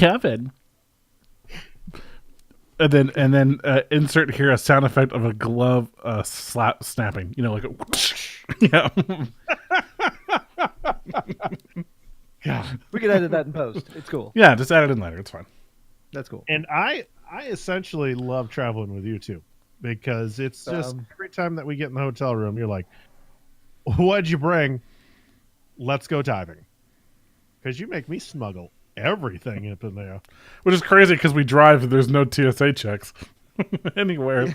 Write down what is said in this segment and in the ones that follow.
Kevin. And then insert here a sound effect of a glove snapping. You know, like a yeah. God. We can edit that in post. It's cool. Yeah, just add it in later. It's fine. That's cool. And I essentially love traveling with you too, because it's just every time that we get in the hotel room, you're like, "What'd you bring? Let's go diving." Because you make me smuggle everything up in there, which is crazy because we drive and there's no TSA checks anywhere.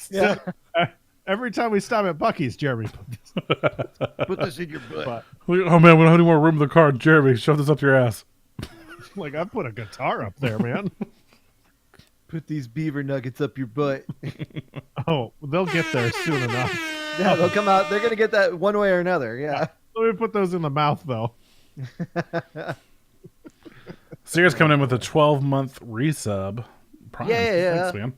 Yeah. Every time we stop at Buc-ee's, Jeremy put this in your butt. Oh man, we don't have any more room in the car. Jeremy, shove this up your ass. Like, I put a guitar up there, man. Put these beaver nuggets up your butt. Oh, they'll get there soon enough. Yeah, they'll come out. They're gonna get that one way or another. Yeah. Let me put those in the mouth, though. Sierra's coming in with a 12-month resub. Prime. Yeah. Thanks, man.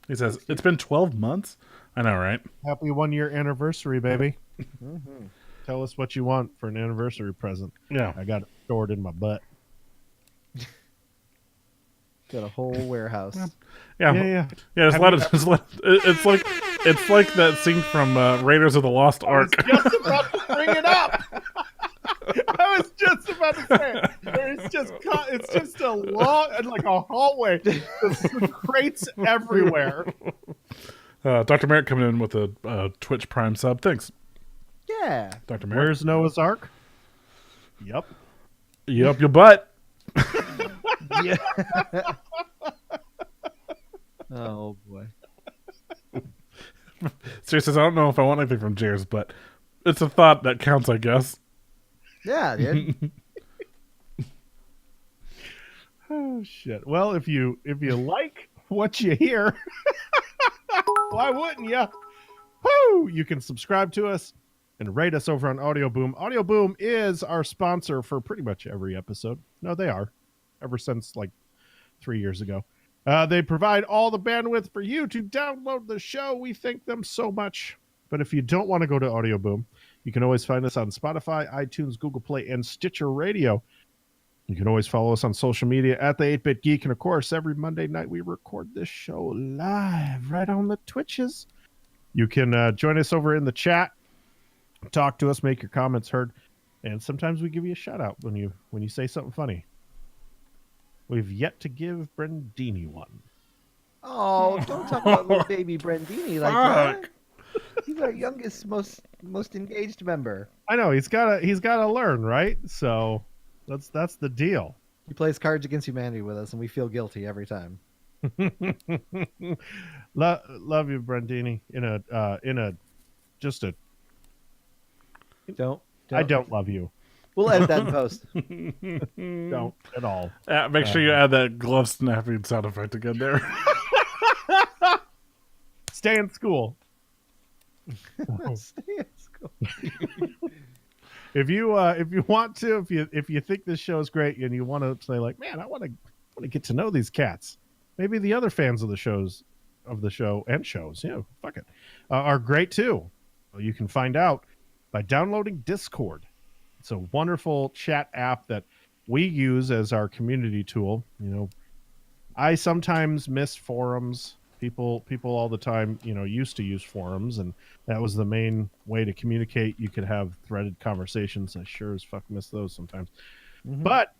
He says, it's been 12 months? I know, right? Happy 1-year anniversary, baby. Mm-hmm. Tell us what you want for an anniversary present. Yeah. I got it stored in my butt. Got a whole warehouse. Yeah. Just let it. It's like that scene from Raiders of the Lost Ark. I was just about to bring it up. I was just about to say it's just a long, like a hallway. There's crates everywhere. Dr. Merrick coming in with a Twitch Prime sub. Thanks. Yeah. Dr. Merrick. Where's Noah's Ark? Yep, your butt. Yeah. Oh boy. Siri says, I don't know if I want anything from Jares, but it's a thought that counts, I guess. Yeah, dude. Oh shit. Well, if you like what you hear, why wouldn't you? Woo! You can subscribe to us and rate us over on Audio Boom. Audio Boom is our sponsor for pretty much every episode. No, they are. Ever since like 3 years ago. They provide all the bandwidth for you to download the show. We thank them so much. But if you don't want to go to Audio Boom, you can always find us on Spotify, iTunes, Google Play, and Stitcher Radio. You can always follow us on social media at the 8-Bit Geek. And of course, every Monday night we record this show live right on the Twitches. You can join us over in the chat, talk to us, make your comments heard, and sometimes we give you a shout out when you say something funny. We've yet to give Brendini one. Oh, don't talk about little baby Brendini like that. He's our youngest, most engaged member. I know he's gotta learn, right? So that's the deal. He plays Cards Against Humanity with us, and we feel guilty every time. Love you, Brendini. Don't. I don't love you. We'll edit that in post. Don't at all. Make sure you add that glove snapping sound effect again there. Stay in school. Stay in school. If you want to, if you think this show is great and you want to say like, man, I want to get to know these cats. Maybe the other fans of the show and shows, fuck it, are great too. Well, you can find out by downloading Discord. It's a wonderful chat app that we use as our community tool. I sometimes miss forums. People all the time, used to use forums, and that was the main way to communicate. You could have threaded conversations. I sure as fuck miss those sometimes. Mm-hmm. But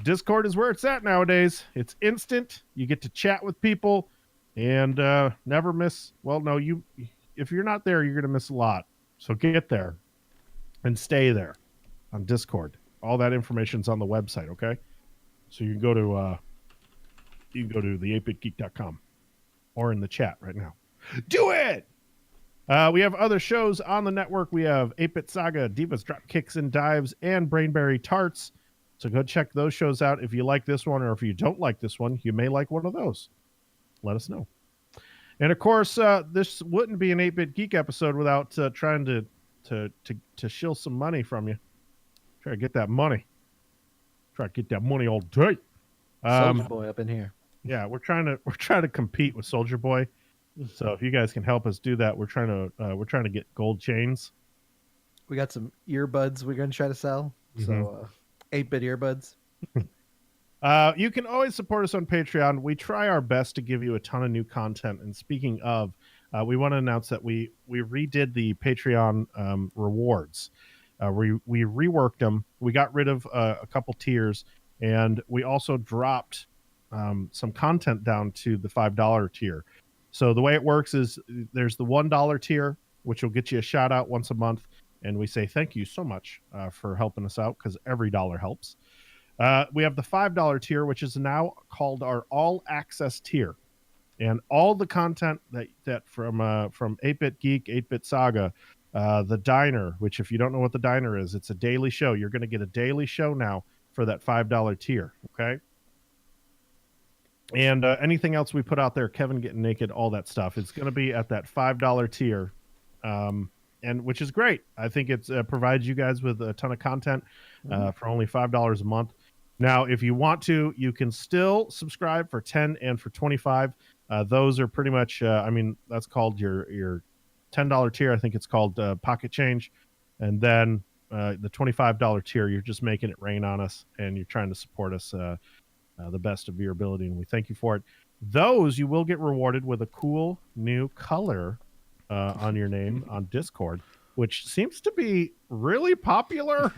Discord is where it's at nowadays. It's instant. You get to chat with people and never miss. Well, no, if you're not there, you're going to miss a lot. So get there and stay there on Discord. All that information's on the website, okay? So you can go to the8bitgeek.com or in the chat right now. Do it! We have other shows on the network. We have 8-Bit Saga, Divas Drop Kicks and Dives, and Brainberry Tarts. So go check those shows out. If you like this one or if you don't like this one, you may like one of those. Let us know. And of course, this wouldn't be an 8-Bit Geek episode without trying to shill some money from you. Try to get that money. Try to get that money all day. Soldier Boy up in here. Yeah, we're trying to compete with Soldier Boy. So if you guys can help us do that, we're trying to get gold chains. We got some earbuds we're gonna try to sell. Mm-hmm. So 8-bit earbuds. You can always support us on Patreon. We try our best to give you a ton of new content. And speaking of, we want to announce that we redid the Patreon rewards. We reworked them. We got rid of a couple tiers, and we also dropped some content down to the $5 tier. So the way it works is there's the $1 tier, which will get you a shout out once a month, and we say thank you so much for helping us out because every dollar helps. We have the $5 tier, which is now called our All Access tier, and all the content that from 8-Bit Geek, 8-Bit Saga, the Diner, which if you don't know what the Diner is, it's a daily show. You're going to get a daily show now for that $5 tier. Okay. And anything else we put out there, Kevin getting naked, all that stuff, it's going to be at that $5 tier, and which is great. I think it provides you guys with a ton of content for only $5 a month. Now, if you want to, you can still subscribe for 10 and for 25. Those are pretty much, I mean, that's called your $10 tier. I think it's called Pocket Change. And then the $25 tier, you're just making it rain on us and you're trying to support us the best of your ability. And we thank you for it. Those you will get rewarded with a cool new color on your name on Discord, which seems to be really popular.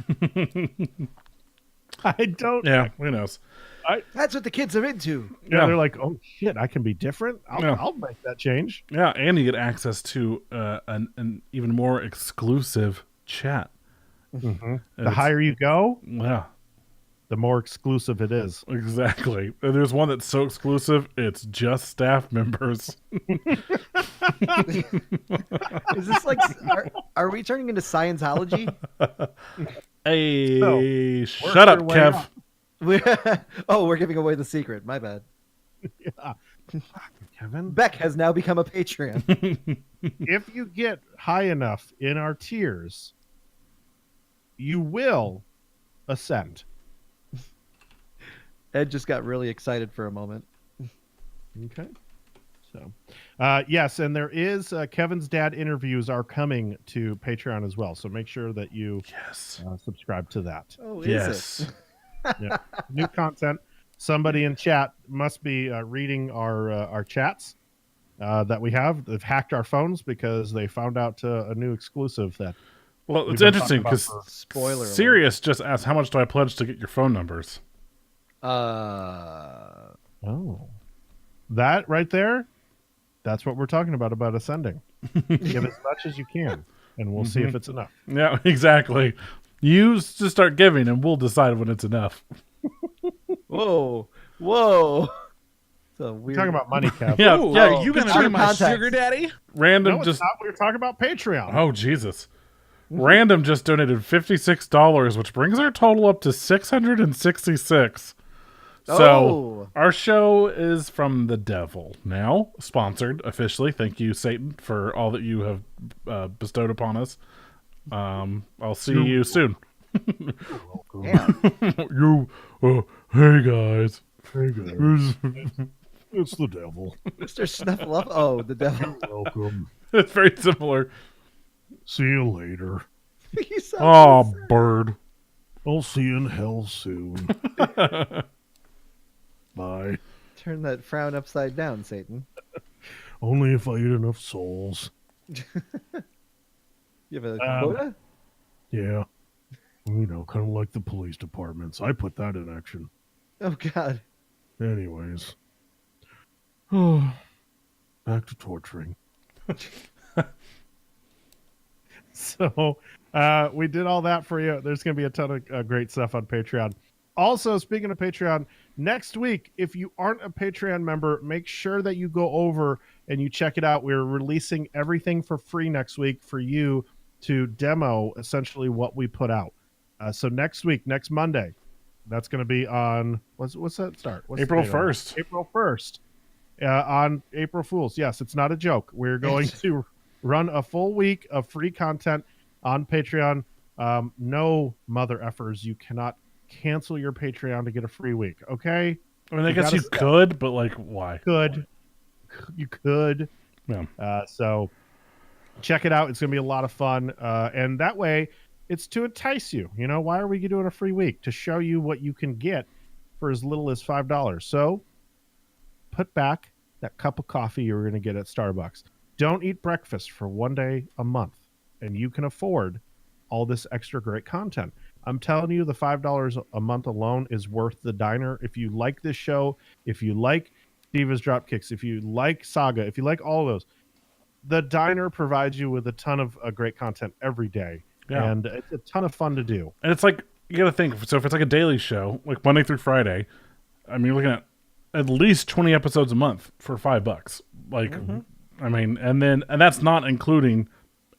I don't. Yeah, who knows? That's what the kids are into. Yeah, they're like, oh shit, I can be different. I'll make that change. Yeah, and you get access to an even more exclusive chat. Mm-hmm. The higher you go, yeah, the more exclusive it is. Exactly. There's one that's so exclusive, it's just staff members. Is this like, are we turning into Scientology? Hey, shut up, Kev. We're giving away the secret. My bad. Yeah. Kevin. Beck has now become a Patreon. If you get high enough in our tiers, you will ascend. Ed just got really excited for a moment. Okay. So, yes, and there is Kevin's dad interviews are coming to Patreon as well. So make sure that you subscribe to that. Oh, yes. Is it? Yeah. New content. Somebody in chat must be reading our chats that we have. They've hacked our phones because they found out a new exclusive that. Well, it's interesting because spoiler Sirius just asked, "How much do I pledge to get your phone numbers?" Oh, that right there. That's what we're talking about ascending. Give as much as you can, and we'll see if it's enough. Yeah, exactly. You just start giving, and we'll decide when it's enough. Whoa. So weird. We're talking about money, Kev. Yeah, you gonna be my sugar daddy? Random No, just. not. We were talking about Patreon. Oh Jesus! Random just donated $56, which brings our total up to $666. So our show is from the devil now, sponsored officially. Thank you, Satan, for all that you have bestowed upon us. I'll see you soon. Hey guys. It's the devil. Mr. Snuffleup. Oh, the devil. Welcome. It's very similar. See you later. You sound Oh, so sad. bird. I'll see you in hell soon. Bye. Turn that frown upside down, Satan. Only if I eat enough souls. You have a quota? Yeah. You know, kind of like the police departments. I put that in action. Oh, God. Anyways. Oh, back to torturing. So, we did all that for you. There's going to be a ton of great stuff on Patreon. Also, speaking of Patreon, next week, if you aren't a Patreon member, make sure that you go over and you check it out. We're releasing everything for free next week for you to demo essentially what we put out. So next week, next Monday, that's going to be on, what's that start? What's April 1st. April 1st. On April Fool's. Yes, it's not a joke. We're going to run a full week of free content on Patreon. No mother effers. You cannot cancel your Patreon to get a free week. Okay? I mean, I guess you could, but like, why? You could. Yeah. So check it out. It's going to be a lot of fun. And that way, it's to entice you. You know, why are we doing a free week? To show you what you can get for as little as $5. So put back that cup of coffee you were going to get at Starbucks. Don't eat breakfast for one day a month, and you can afford all this extra great content. I'm telling you, the $5 a month alone is worth the diner. If you like this show, if you like Divas Dropkicks, if you like Saga, if you like all of those, the diner provides you with a ton of great content every day. Yeah. And it's a ton of fun to do. And it's like, you got to think, so if it's like a daily show, like Monday through Friday, I mean, you're looking at least 20 episodes a month for $5. Like, I mean, and that's not including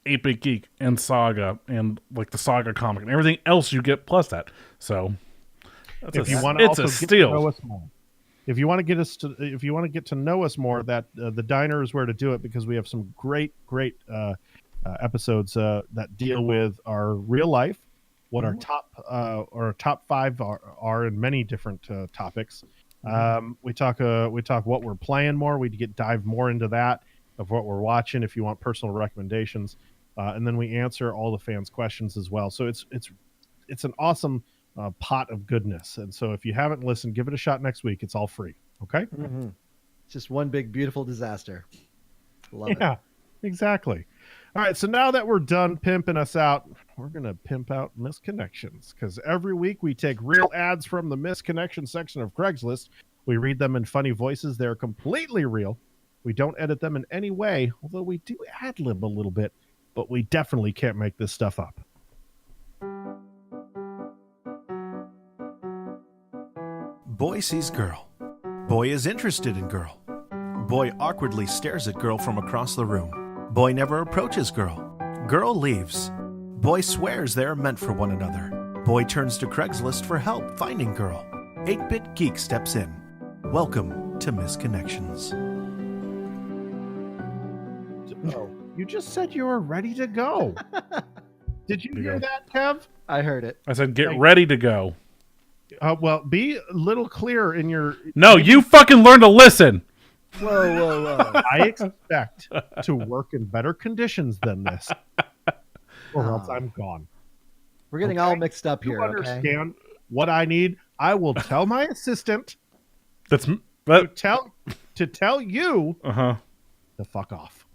8-Bit Geek and Saga and like the Saga comic and everything else you get plus that. So if you want to also get to know us more, if you want to get to know us more, that the diner is where to do it, because we have some great episodes that deal with our real life, what our top 5 are in many different topics. We talk what we're playing more. We dive more into that, of what we're watching, if you want personal recommendations, and then we answer all the fans' questions as well. So it's an awesome pot of goodness. And so if you haven't listened, give it a shot next week. It's all free. Okay. Just one big beautiful disaster. Love it. Yeah, exactly. All right, so now that we're done pimping us out, we're going to pimp out Misconnections, because every week we take real ads from the Misconnection section of Craigslist. We read them in funny voices. They're completely real. We don't edit them in any way, although we do ad-lib a little bit, but we definitely can't make this stuff up. Boy sees girl. Boy is interested in girl. Boy awkwardly stares at girl from across the room. Boy never approaches girl. Girl leaves. Boy swears they are meant for one another. Boy turns to Craigslist for help finding girl. 8-Bit Geek steps in. Welcome to Misconnections. Oh, you just said you were ready to go. Did you hear that, Kev? I heard it. I said, get ready to go. Well, be a little clearer in your... No, you fucking learn to listen. Whoa. I expect to work in better conditions than this, or else I'm gone. We're getting all mixed up here. You understand what I need? I will tell my assistant to tell you to fuck off.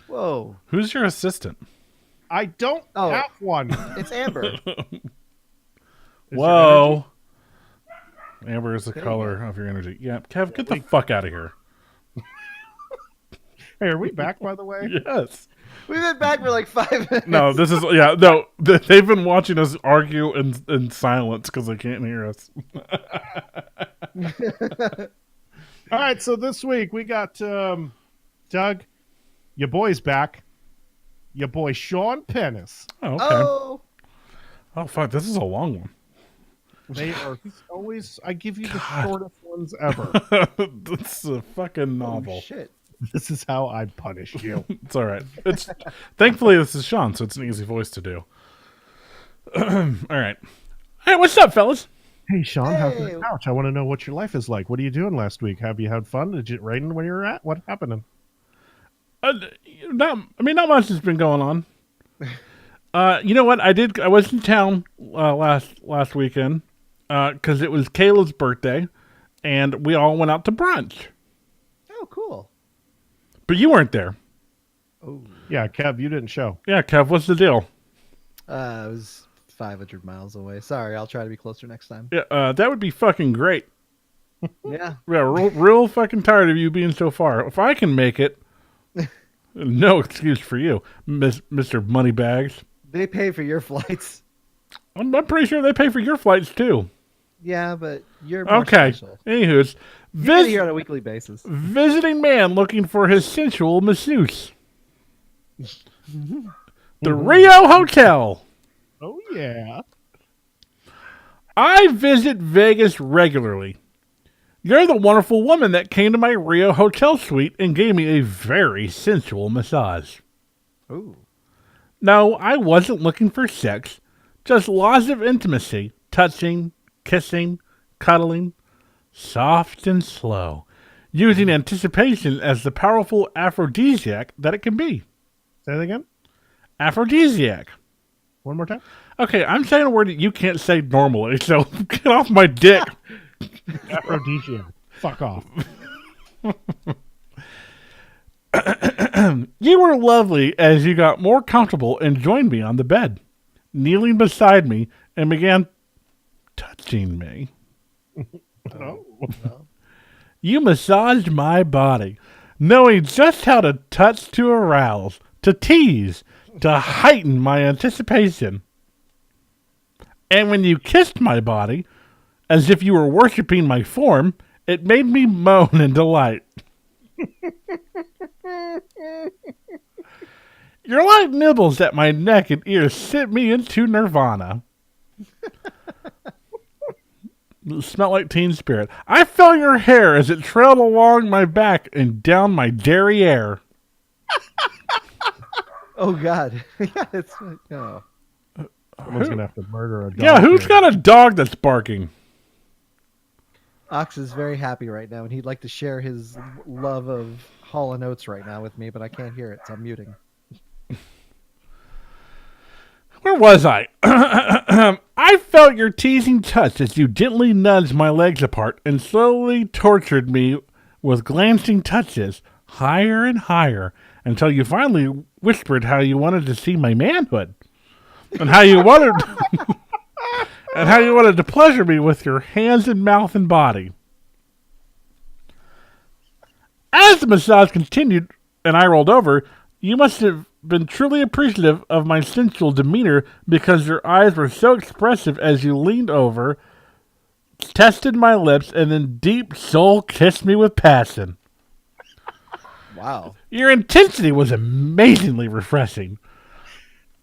Whoa. Who's your assistant? I don't have one. It's Amber. Whoa. Amber is the color of your energy. Yeah, Kev, get the fuck out of here. Hey, are we back, by the way? Yes. We've been back for like 5 minutes. No, this is... Yeah, no. They've been watching us argue in silence because they can't hear us. All right, so this week we got Doug, your boy's back. Your boy Sean Pennis. Oh, okay. Oh, fuck. This is a long one. They are always... I give you the shortest ones ever. This is a fucking novel. Oh, shit. This is how I punish you. It's all right. Thankfully this is Sean, so it's an easy voice to do. All right. Hey, what's up, fellas? Hey, Sean, how's the couch? I want to know what your life is like. What are you doing last week? Have you had fun? Did it rain where you were at? What happened? Not much has been going on. You know what? I was in town last weekend because it was Kayla's birthday, and we all went out to brunch. Oh, cool. But you weren't there. Oh. Yeah, Kev, you didn't show. Yeah, Kev, what's the deal? It was 500 miles away. Sorry, I'll try to be closer next time. Yeah, that would be fucking great. Yeah. Yeah, real fucking tired of you being so far. If I can make it, no excuse for you, Mr. Moneybags. They pay for your flights. I'm pretty sure they pay for your flights too. Yeah, but you're more okay. special. Anywho's, You're here on a weekly basis. Visiting man looking for his sensual masseuse. The Rio Hotel. Oh yeah. I visit Vegas regularly. You're the wonderful woman that came to my Rio Hotel suite and gave me a very sensual massage. Ooh. No, I wasn't looking for sex. Just lots of intimacy, touching, kissing, cuddling, soft and slow, using anticipation as the powerful aphrodisiac that it can be. Say that again? Aphrodisiac. One more time? Okay, I'm saying a word that you can't say normally, so get off my dick. Aphrodisiac. Fuck off. You were lovely as you got more comfortable and joined me on the bed, kneeling beside me and began touching me. Oh. You massaged my body, knowing just how to touch to arouse, to tease, to heighten my anticipation. And when you kissed my body, as if you were worshiping my form, it made me moan in delight. Your light nibbles at my neck and ears sent me into nirvana. It smelled like Teen Spirit. I felt your hair as it trailed along my back and down my derriere. Oh God. Yeah, it's no. Someone's going to have to murder a dog. Yeah, who's here. got a dog that's barking? Ox is very happy right now, and he'd like to share his love of Hall & Oates right now with me, but I can't hear it, so I'm muting. Where was I? I felt your teasing touch as you gently nudged my legs apart and slowly tortured me with glancing touches, higher and higher, until you finally whispered how you wanted to see my manhood, and how you wanted, and how you wanted to pleasure me with your hands and mouth and body. As the massage continued and I rolled over, you must have been truly appreciative of my sensual demeanor because your eyes were so expressive as you leaned over, tested my lips, and then deep soul kissed me with passion. Wow. Your intensity was amazingly refreshing.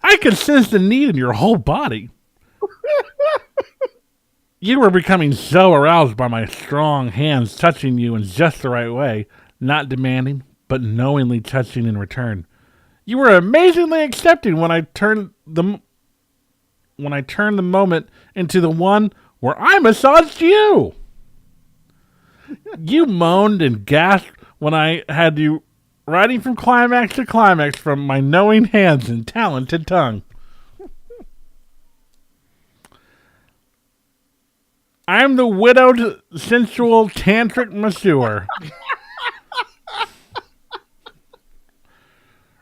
I could sense the need in your whole body. You were becoming so aroused by my strong hands touching you in just the right way, not demanding, but knowingly touching in return. You were amazingly accepting when I turned the moment into the one where I massaged you. You moaned and gasped when I had you riding from climax to climax from my knowing hands and talented tongue. I'm the widowed, sensual, tantric masseur.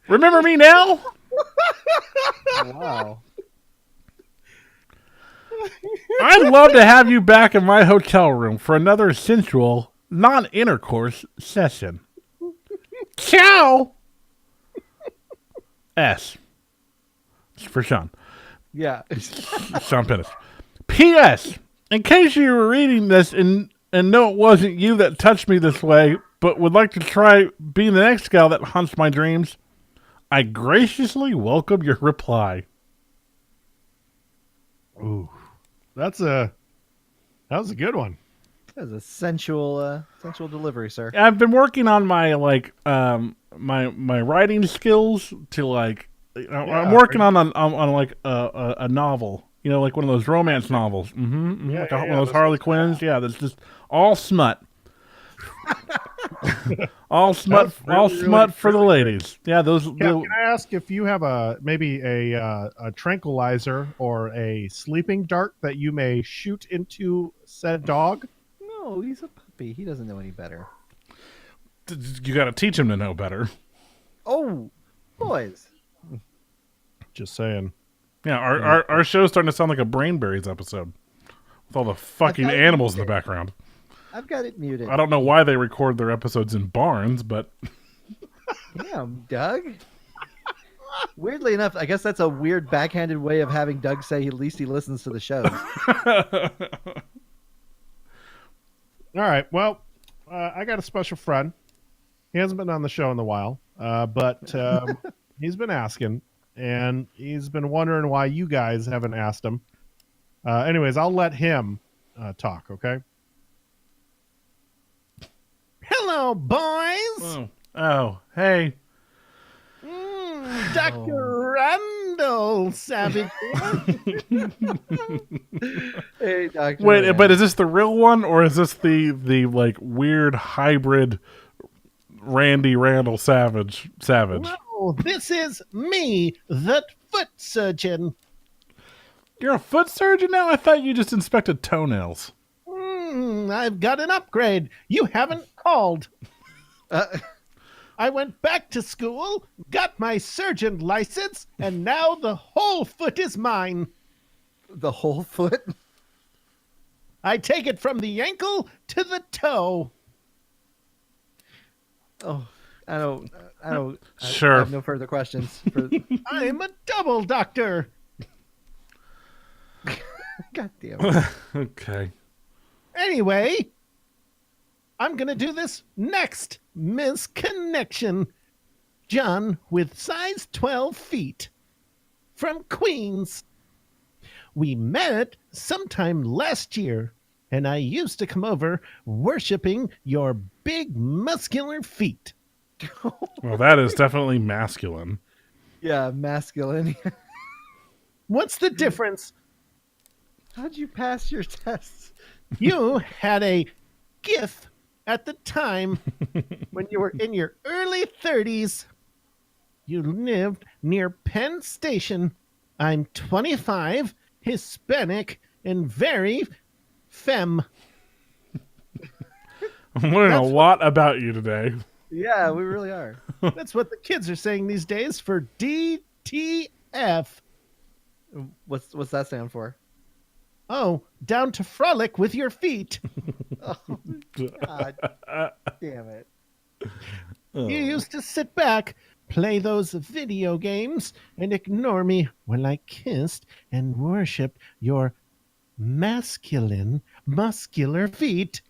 Remember me now? Wow. I'd love to have you back in my hotel room for another sensual, non-intercourse session. Ciao! S. It's for Sean. Yeah. Sean Pettis. P.S. In case you were reading this and know it wasn't you that touched me this way, but would like to try being the next gal that haunts my dreams, I graciously welcome your reply. Ooh, that was a good one. That was a sensual delivery, sir. I've been working on my my writing skills to like. I'm working on like a novel. You know, like one of those romance novels. Yeah, Like one of those Harley Quinns. Yeah, that's just all smut. all smut for the ladies. Yeah, those. Can I ask if you have maybe a tranquilizer or a sleeping dart that you may shoot into said dog? No, he's a puppy. He doesn't know any better. You got to teach him to know better. Oh, boys. Just saying. Yeah, our show's starting to sound like a Brainberries episode with all the fucking animals in the background. I've got it muted. I don't know why they record their episodes in barns, but Damn, Doug. Weirdly enough, I guess that's a weird backhanded way of having Doug say at least he listens to the shows. All right. Well, I got a special friend. He hasn't been on the show in a while, but he's been asking, and he's been wondering why you guys haven't asked him. Anyways, I'll let him talk, okay? Hello, boys. Oh, hey. Dr. Randall Savage. Hey, Doctor. Wait, but is this the real one, or is this the like weird hybrid Randy Randall Savage? No, this is me, the foot surgeon. You're a foot surgeon now? I thought you just inspected toenails. I've got an upgrade. You haven't called. I went back to school, got my surgeon license, and now the whole foot is mine. The whole foot? I take it from the ankle to the toe. Oh, I don't. Sure. I have no further questions. I'm a double doctor. God damn it. Okay. Anyway, I'm going to do this next misconnection. John with size 12 feet from Queens. We met sometime last year, and I used to come over worshiping your big muscular feet. Well, that is definitely masculine. Yeah, masculine. What's the difference? How'd you pass your tests? You had a GIF at the time when you were in your early 30s. You lived near Penn Station. I'm 25, Hispanic, and very femme. I'm learning a lot about you today. Yeah, we really are. That's what the kids are saying these days for DTF. What's that stand for? Oh, down to frolic with your feet. Oh, God damn it. You used to sit back, play those video games, and ignore me while I kissed and worshipped your masculine, muscular feet.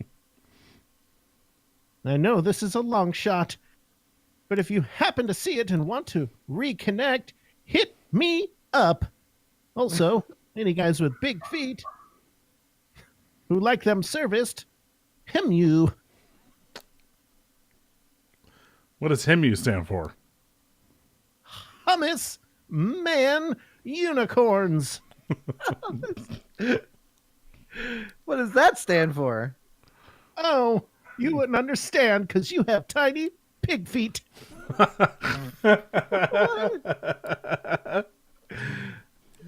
I know this is a long shot, but if you happen to see it and want to reconnect, hit me up. Also, any guys with big feet who like them serviced, hem you. What does HIMU stand for? Hummus man unicorns. What does that stand for? Oh, you wouldn't understand because you have tiny pig feet.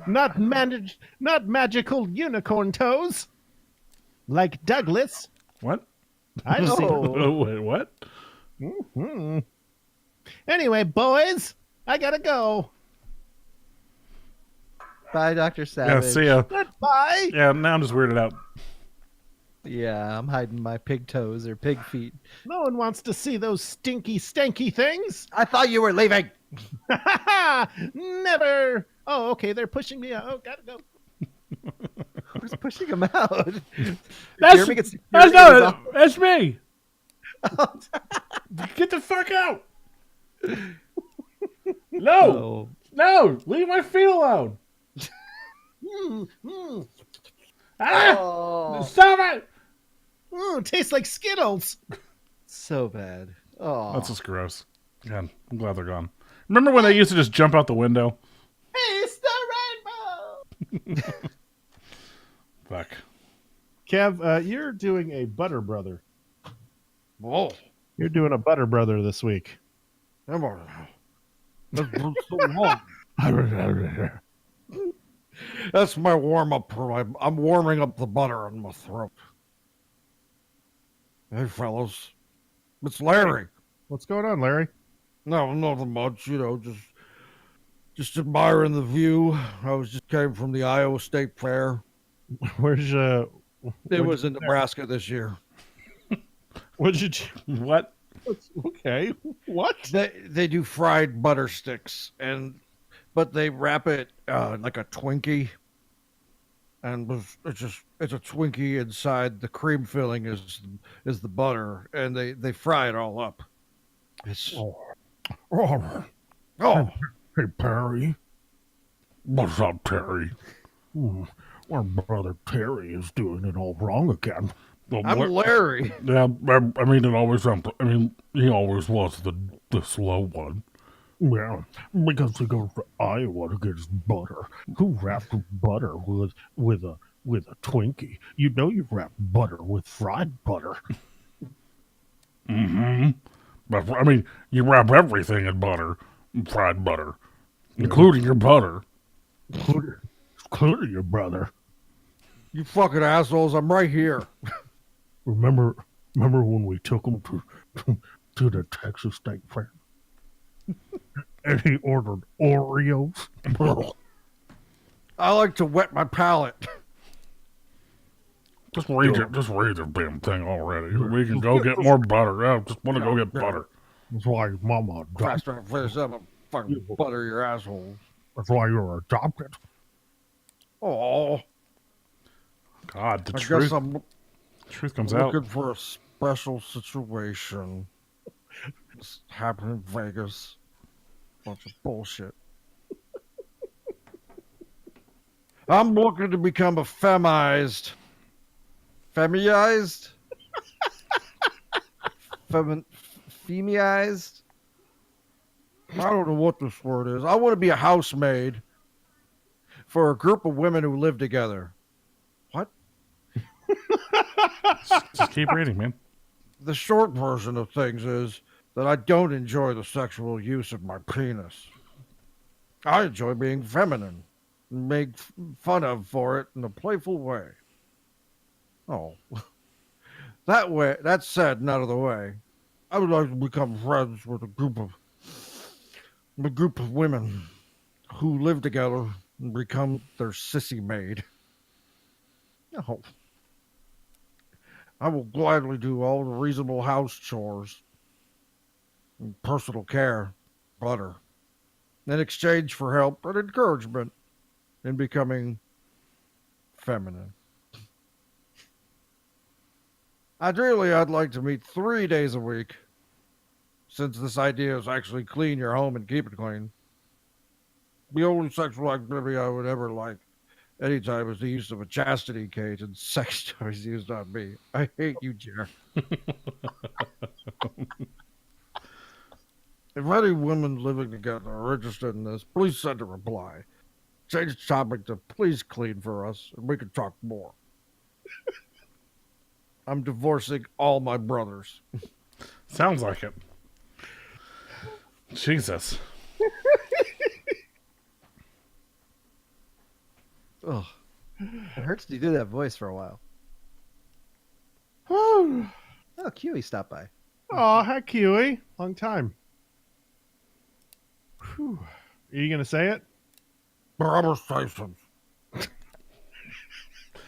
Not magical unicorn toes. Like Douglas. What? I've seen. Oh, wait, what? Hmm. Anyway, boys, I gotta go. Bye, Dr. Yeah, Savage. see ya. Goodbye. Yeah, now I'm just weirded out. Yeah, I'm hiding my pig toes or pig feet. No one wants to see those stinky, stanky things. I thought you were leaving. Never. Oh, okay. They're pushing me out. Oh, gotta go. Who's pushing him out? That's Jeremy gets- not Jeremy it. That's me. Get the fuck out. No. Oh. No. Leave my feet alone. Ah! Oh, Stop it. Ooh, tastes like Skittles. so bad. Oh, That's just gross. God, I'm glad they're gone. Remember when they used to just jump out the window? It's the rainbow. Fuck. Kev, you're doing a Butter Brother. Whoa. You're doing a Butter Brother this week. That's been so long. That's my warm up. I'm warming up the butter in my throat. Hey, fellas. It's Larry. What's going on, Larry? No, nothing much. You know, just admiring the view. I was just came from the Iowa State Fair. Where's It was in Nebraska this year. What'd you do? What? Okay. What? They do fried butter sticks, but they wrap it like a Twinkie, and it's a Twinkie inside. The cream filling is the butter, and they fry it all up. It's Oh, hey, Perry. What's up, Terry? Our brother Terry is doing it all wrong again. Well, I'm what- Larry. Yeah, I mean, he always was the slow one. Yeah, because he goes to Iowa to get his butter. Who wrapped butter with a Twinkie? You know you wrap butter with fried butter. Mm-hmm. But I mean, you wrap everything in butter, fried butter, including your butter. Including your brother. You fucking assholes! I'm right here. Remember when we took him to the Texas State Fair, and he ordered Oreos. I like to wet my palate. Just read your damn thing already. We can go get more butter. I just want to go get butter. That's why Mama Fast adopted. face up and fucking butter your asshole. That's why you're adopted. Oh, God, the I truth guess I'm comes out. looking for a special situation. This happened in Vegas. Bunch of bullshit. I'm looking to become a femized. Femized? Femized? I don't know what this word is. I want to be a housemaid for a group of women who live together. What? Just keep reading, man. The short version of things is that I don't enjoy the sexual use of my penis. I enjoy being feminine and make fun of for it in a playful way. Oh, that said and out of the way, I would like to become friends with a group of women who live together and become their sissy maid. Oh, I will gladly do all the reasonable house chores and personal care, butter, in exchange for help and encouragement in becoming feminine. Ideally, I'd like to meet 3 days a week, since this idea is actually clean your home and keep it clean. The only sexual activity I would ever like anytime is the use of a chastity cage and sex toys used on me. I hate you, Jer. If any women living together are interested in this, please send a reply. Change the topic to please clean for us, and we can talk more. I'm divorcing all my brothers. Sounds like it. Jesus. Ugh. It hurts to do that voice for a while. Oh, Oh, Kiwi stopped by. hi, Kiwi. Long time. Whew. Are you going to say it? Butter stations.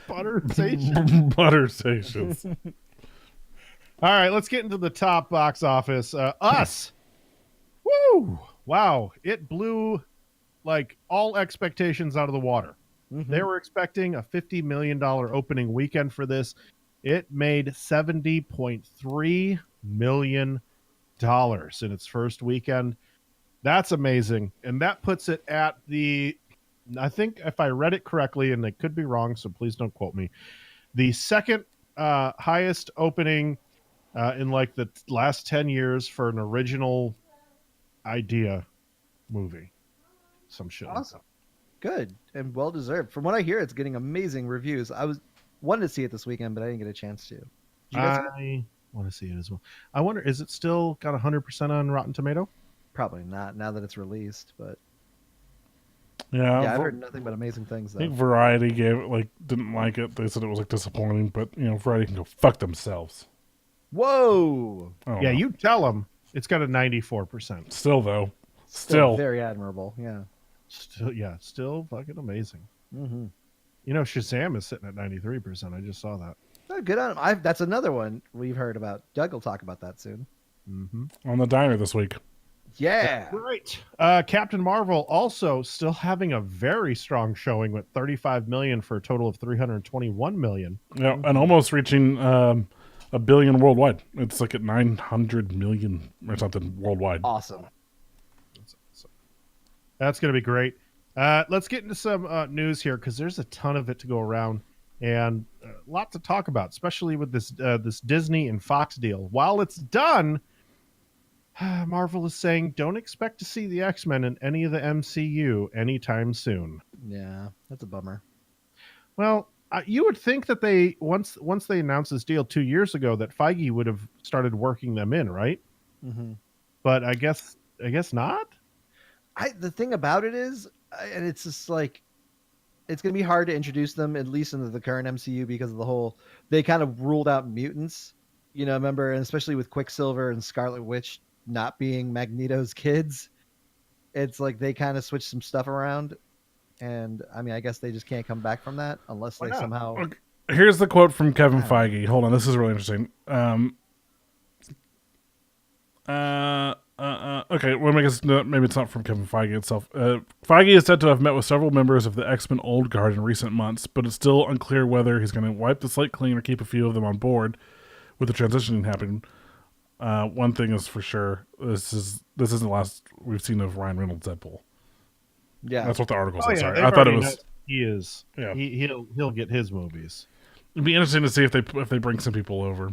Butter station. Butter stations. All right, let's get into the top box office. Us. Woo! Wow. It blew like all expectations out of the water. Mm-hmm. They were expecting a $50 million opening weekend for this. It made $70.3 million in its first weekend. That's amazing. And that puts it at I think if I read it correctly, and I could be wrong, so please don't quote me, the second highest opening in like the last 10 years for an original idea movie. Some shit. Awesome. Good and well deserved. From what I hear, it's getting amazing reviews. I wanted to see it this weekend, but I didn't get a chance to. Did you guys see it? I want to see it as well. I wonder, is it still got 100% on Rotten Tomato? Probably not now that it's released, but Yeah, yeah, I've heard nothing but amazing things I think though. Variety didn't like it. They said it was like disappointing, but Variety can go fuck themselves. Whoa! I don't Yeah, know. you tell them it's got a 94%. Still though, Still very admirable. Yeah. Still fucking amazing. Mm-hmm. Shazam is sitting at 93%. I just saw that. Oh, good on him. That's another one we've heard about. Doug will talk about that soon. Mm-hmm. on the diner this week. Yeah. Great. Captain Marvel also still having a very strong showing with 35 million for a total of 321 million. Yeah, and almost reaching $1 billion worldwide. It's like at 900 million or something worldwide. Awesome. That's going to be great. Let's get into some news here because there's a ton of it to go around and a lot to talk about, especially with this Disney and Fox deal. While it's done, Marvel is saying don't expect to see the X-Men in any of the MCU anytime soon. Yeah, that's a bummer. Well, you would think that they once they announced this deal 2 years ago that Feige would have started working them in, right? Mm-hmm. But I guess not. The thing about it is, and it's just like, it's going to be hard to introduce them, at least into the current MCU, because of the whole, they kind of ruled out mutants, remember, and especially with Quicksilver and Scarlet Witch not being Magneto's kids, it's like they kind of switched some stuff around. And I mean, I guess they just can't come back from that unless Why they not? somehow. Okay. Here's the quote from Kevin Feige. Hold on, this is really interesting. Okay, well, I guess maybe it's not from Kevin Feige itself. Feige is said to have met with several members of the X-Men Old Guard in recent months, but it's still unclear whether he's going to wipe the slate clean or keep a few of them on board with the transition happening. One thing is for sure, this isn't the last we've seen of Ryan Reynolds' Deadpool. Yeah, That's what the article Oh said. yeah, Sorry, they've I thought it already was. He is. Yeah. He'll get his movies. It'd be interesting to see if they bring some people over.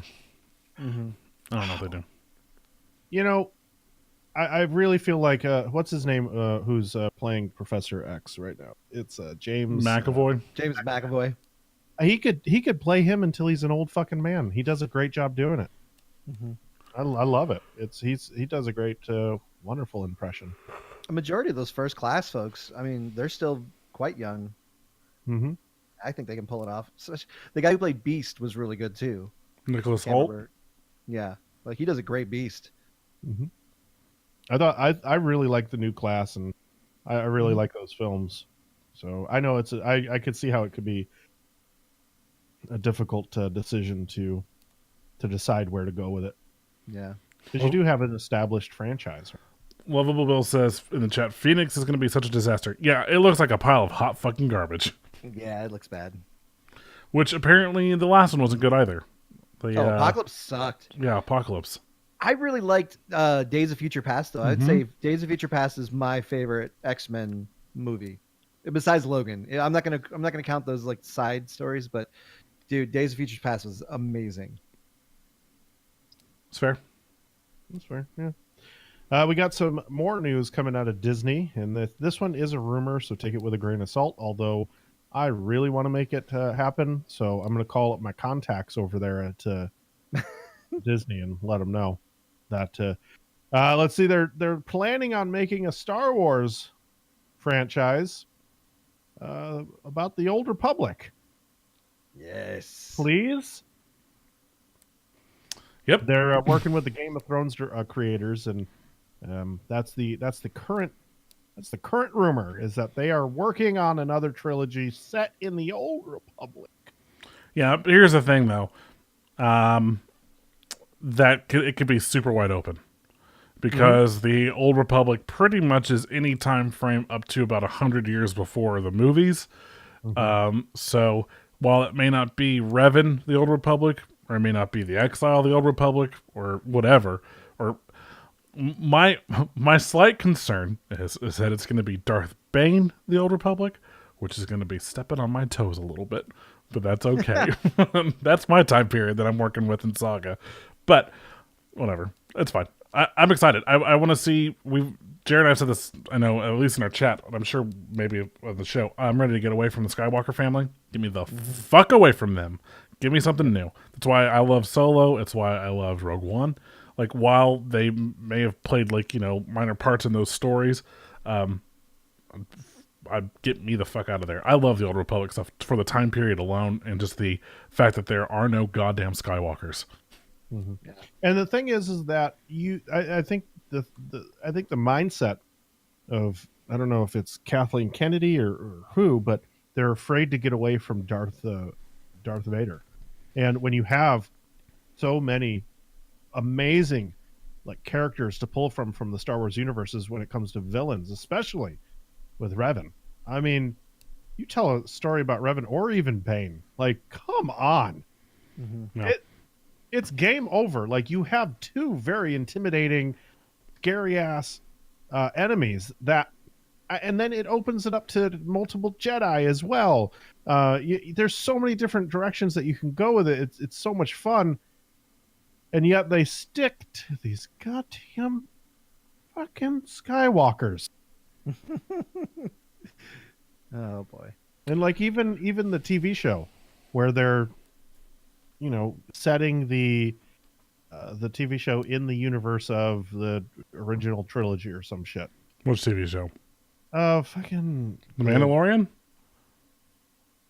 Mm-hmm. I don't know if they do. You know, I really feel like what's his name? Who's playing Professor X right now? It's James McAvoy. James McAvoy. He could play him until he's an old fucking man. He does a great job doing it. Mm-hmm. I love it. He does a great, wonderful impression. A majority of those first class folks, I mean, they're still quite young. Mm-hmm. I think they can pull it off. The guy who played Beast was really good too. Nicholas Can't Hoult. remember. Yeah, like he does a great Beast. Mm-hmm. I really like the new class, and I really like those films. So I know I could see how it could be a difficult decision to decide where to go with it, Yeah. because you do have an established franchise. Lovable Bill says in the chat, Phoenix is going to be such a disaster. Yeah, it looks like a pile of hot fucking garbage. Yeah, it looks bad. Which apparently the last one wasn't good either. Apocalypse sucked. Yeah, Apocalypse. I really liked Days of Future Past, though. I'd say Days of Future Past is my favorite X-Men movie, besides Logan. I'm not gonna count those like side stories, but dude, Days of Future Past was amazing. It's fair. That's fair. Yeah. We got some more news coming out of Disney, and this one is a rumor, so take it with a grain of salt. Although I really want to make it happen, so I'm going to call up my contacts over there at Disney and let them know that. Let's see, they're planning on making a Star Wars franchise about the Old Republic. Yes. Please. Yep. They're working with the Game of Thrones creators, and that's the current rumor, is that they are working on another trilogy set in the Old Republic. Yeah, but here's the thing though. It could be super wide open. Because the Old Republic pretty much is any time frame up to about 100 years before the movies. So while it may not be Revan, the Old Republic, or it may not be the Exile, the Old Republic, or whatever, or my slight concern is that it's going to be Darth Bane, the Old Republic, which is going to be stepping on my toes a little bit, but that's okay. That's my time period that I'm working with in Saga, but whatever, it's fine. I'm excited. I want to see. Jared and I said this, I know, at least in our chat, and I'm sure maybe on the show. I'm ready to get away from the Skywalker family. Get me the fuck away from them. Give me something new. That's why I love Solo. It's why I loved Rogue One. Like, while they may have played, like, minor parts in those stories, I'd get me the fuck out of there. I love the Old Republic stuff for the time period alone, and just the fact that there are no goddamn Skywalkers. Mm-hmm. Yeah. And the thing is that I think the mindset of, I don't know if it's Kathleen Kennedy or who, but they're afraid to get away from Darth Vader. And when you have so many amazing characters to pull from the Star Wars universes when it comes to villains, especially with Revan. I mean, you tell a story about Revan or even Bane, come on. No. It's game over. You have two very intimidating, scary ass enemies and then it opens it up to multiple Jedi as well. There's so many different directions that you can go with it. It's so much fun, and yet they stick to these goddamn fucking Skywalkers. Oh boy. And even the TV show, where they're setting the TV show in the universe of the original trilogy or some shit. Which TV show? Fucking The Mandalorian?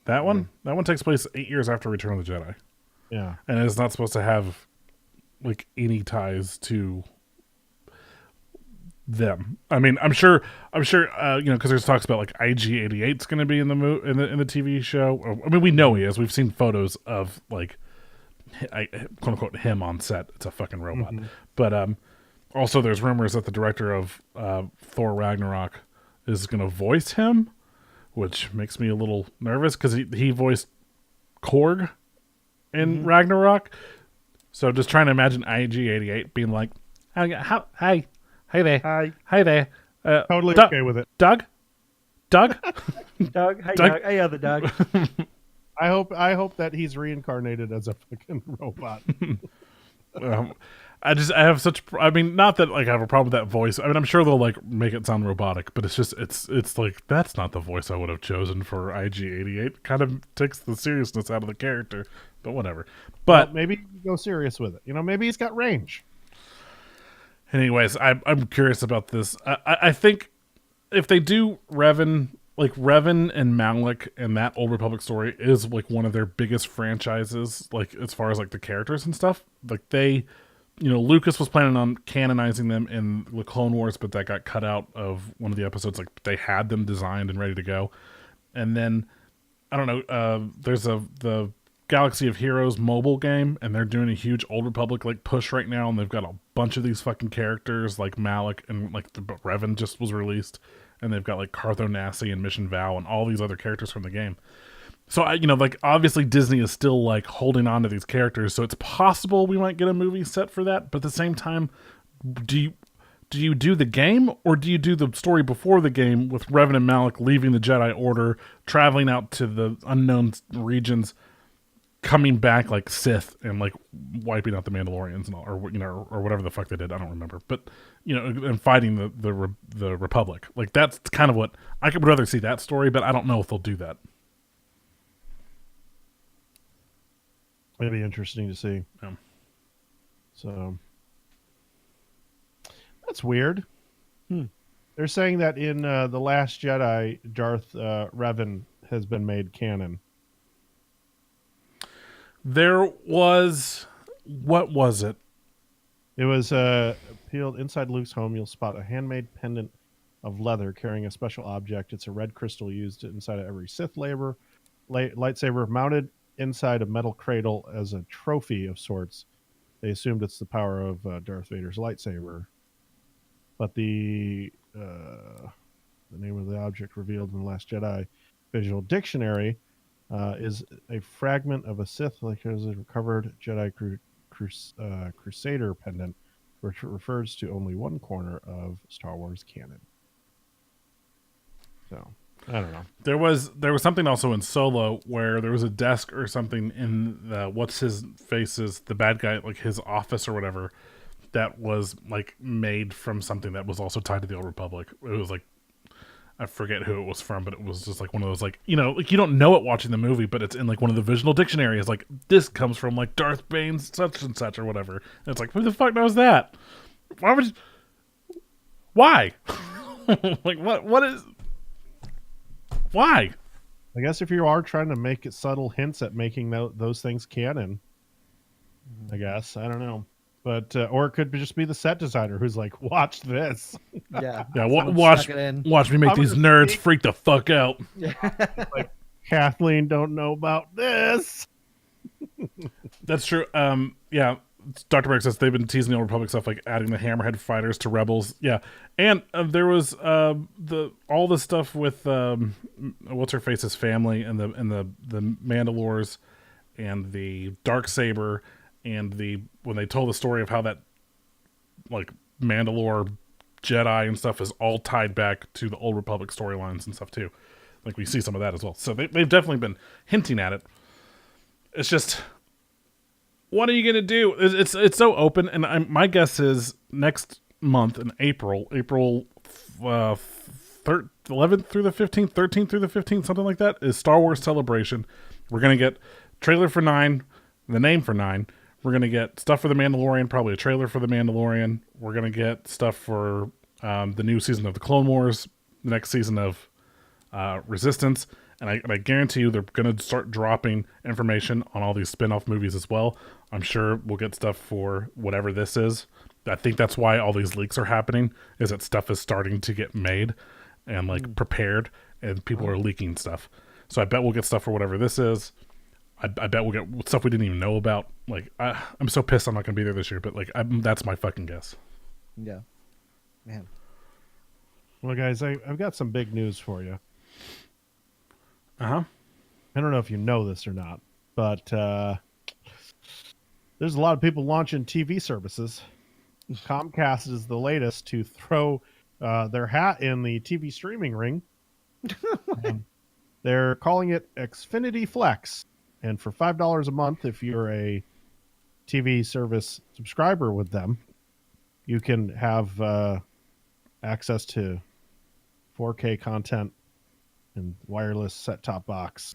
That one takes place 8 years after Return of the Jedi, Yeah. and it's not supposed to have like any ties to them. I mean, I'm sure, because there's talks about like IG-88's going to be in the in the TV show. I mean, we know he is. We've seen photos of like, quote unquote, him on set. It's a fucking robot. But also, there's rumors that the director of Thor Ragnarok is going to voice him, which makes me a little nervous because he voiced Korg in Ragnarok. So just trying to imagine IG-88 being like, "Hey there, hey there, Totally okay with it. Doug, Doug, hey Doug? Doug, hey other Doug. I hope that he's reincarnated as a fucking robot. I have such. I mean, not that like I have a problem with that voice. I mean, I'm sure they'll like make it sound robotic, but it's just it's like that's not the voice I would have chosen for IG-88. Kind of takes the seriousness out of the character, but whatever. But Well, maybe you go serious with it. Maybe he's got range. anyways, I'm curious about this. I think if they do Revan and Malik and that Old Republic story is like one of their biggest franchises, like as far as like the characters and stuff. Like they, Lucas was planning on canonizing them in the Clone Wars, but that got cut out of one of the episodes. Like they had them designed and ready to go, and then I don't know. There's the Galaxy of Heroes mobile game, and they're doing a huge Old Republic like push right now, and they've got a bunch of these fucking characters like Malik and like the Revan just was released, and they've got like Cartho Nassi and Mission Val and all these other characters from the game. So like obviously Disney is still like holding on to these characters, so it's possible we might get a movie set for that. But at the same time, do you do the game, or do you do the story before the game with Revan and Malik leaving the Jedi Order, traveling out to the unknown regions, coming back like Sith and like wiping out the Mandalorians and all, or whatever the fuck they did, I don't remember. But and fighting the Republic. Like that's kind of what I would rather see that story, but I don't know if they'll do that. It'd be interesting to see. Yeah. So that's weird. They're saying that in The Last Jedi, Darth Revan has been made canon. There was, what was it? It was peeled inside Luke's home. You'll spot a handmade pendant of leather carrying a special object. It's a red crystal used inside of every Sith lightsaber, mounted inside a metal cradle as a trophy of sorts. They assumed it's the power of Darth Vader's lightsaber, but the name of the object revealed in The Last Jedi Visual Dictionary is a fragment of a Sith, like as a recovered Jedi Crusader pendant, which refers to only one corner of Star Wars canon. So I don't know. There was something also in Solo where there was a desk or something in the what's his face's the bad guy, like his office or whatever, that was like made from something that was also tied to the Old Republic. It was like, I forget who it was from, but it was just like one of those like like you don't know it watching the movie, but it's in like one of the visual dictionaries. Like this comes from like Darth Bane's such and such or whatever. And it's like, who the fuck knows that? Why? Like what is? Why? I guess if you are trying to make it subtle hints at making those things canon, I guess I don't know, but or it could just be the set designer who's like, watch this. Yeah. Yeah, Someone watch stuck it in. watch me make I'm these gonna nerds speak- freak the fuck out. Like Kathleen don't know about this. That's true. Yeah. Dr. Berg says they've been teasing the Old Republic stuff, like adding the Hammerhead fighters to Rebels. Yeah, and there was all the stuff with what's her face's family and the Mandalores and the Darksaber and when they told the story of how that like Mandalore Jedi and stuff is all tied back to the Old Republic storylines and stuff too. Like we see some of that as well. So they've definitely been hinting at it. It's just, what are you going to do? It's so open, and my guess is next month in April 11th through the 15th, 13th through the 15th, something like that, is Star Wars Celebration. We're going to get trailer for 9, the name for 9. We're going to get stuff for The Mandalorian, probably a trailer for The Mandalorian. We're going to get stuff for the new season of The Clone Wars, the next season of Resistance, And I guarantee you they're going to start dropping information on all these spin-off movies as well. I'm sure we'll get stuff for whatever this is. I think that's why all these leaks are happening, is that stuff is starting to get made and like prepared, and people are leaking stuff. So I bet we'll get stuff for whatever this is. I bet we'll get stuff we didn't even know about. Like, I'm so pissed I'm not going to be there this year, but like, that's my fucking guess. Yeah, man. Well, guys, I've got some big news for you. Uh-huh. I don't know if you know this or not, but there's a lot of people launching TV services. Comcast is the latest to throw their hat in the TV streaming ring. They're calling it Xfinity Flex. And for $5 a month, if you're a TV service subscriber with them, you can have access to 4K content and wireless set-top box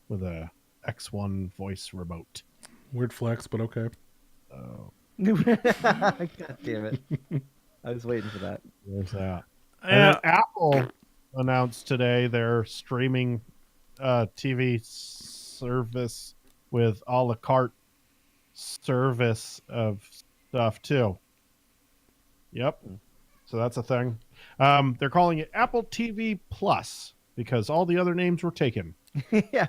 with a X1 voice remote. Weird flex, but okay. God damn it. I was waiting for that. There's that. And Apple announced today their streaming TV service with a la carte service of stuff too. Yep. So that's a thing. They're calling it Apple TV Plus because all the other names were taken. Yeah.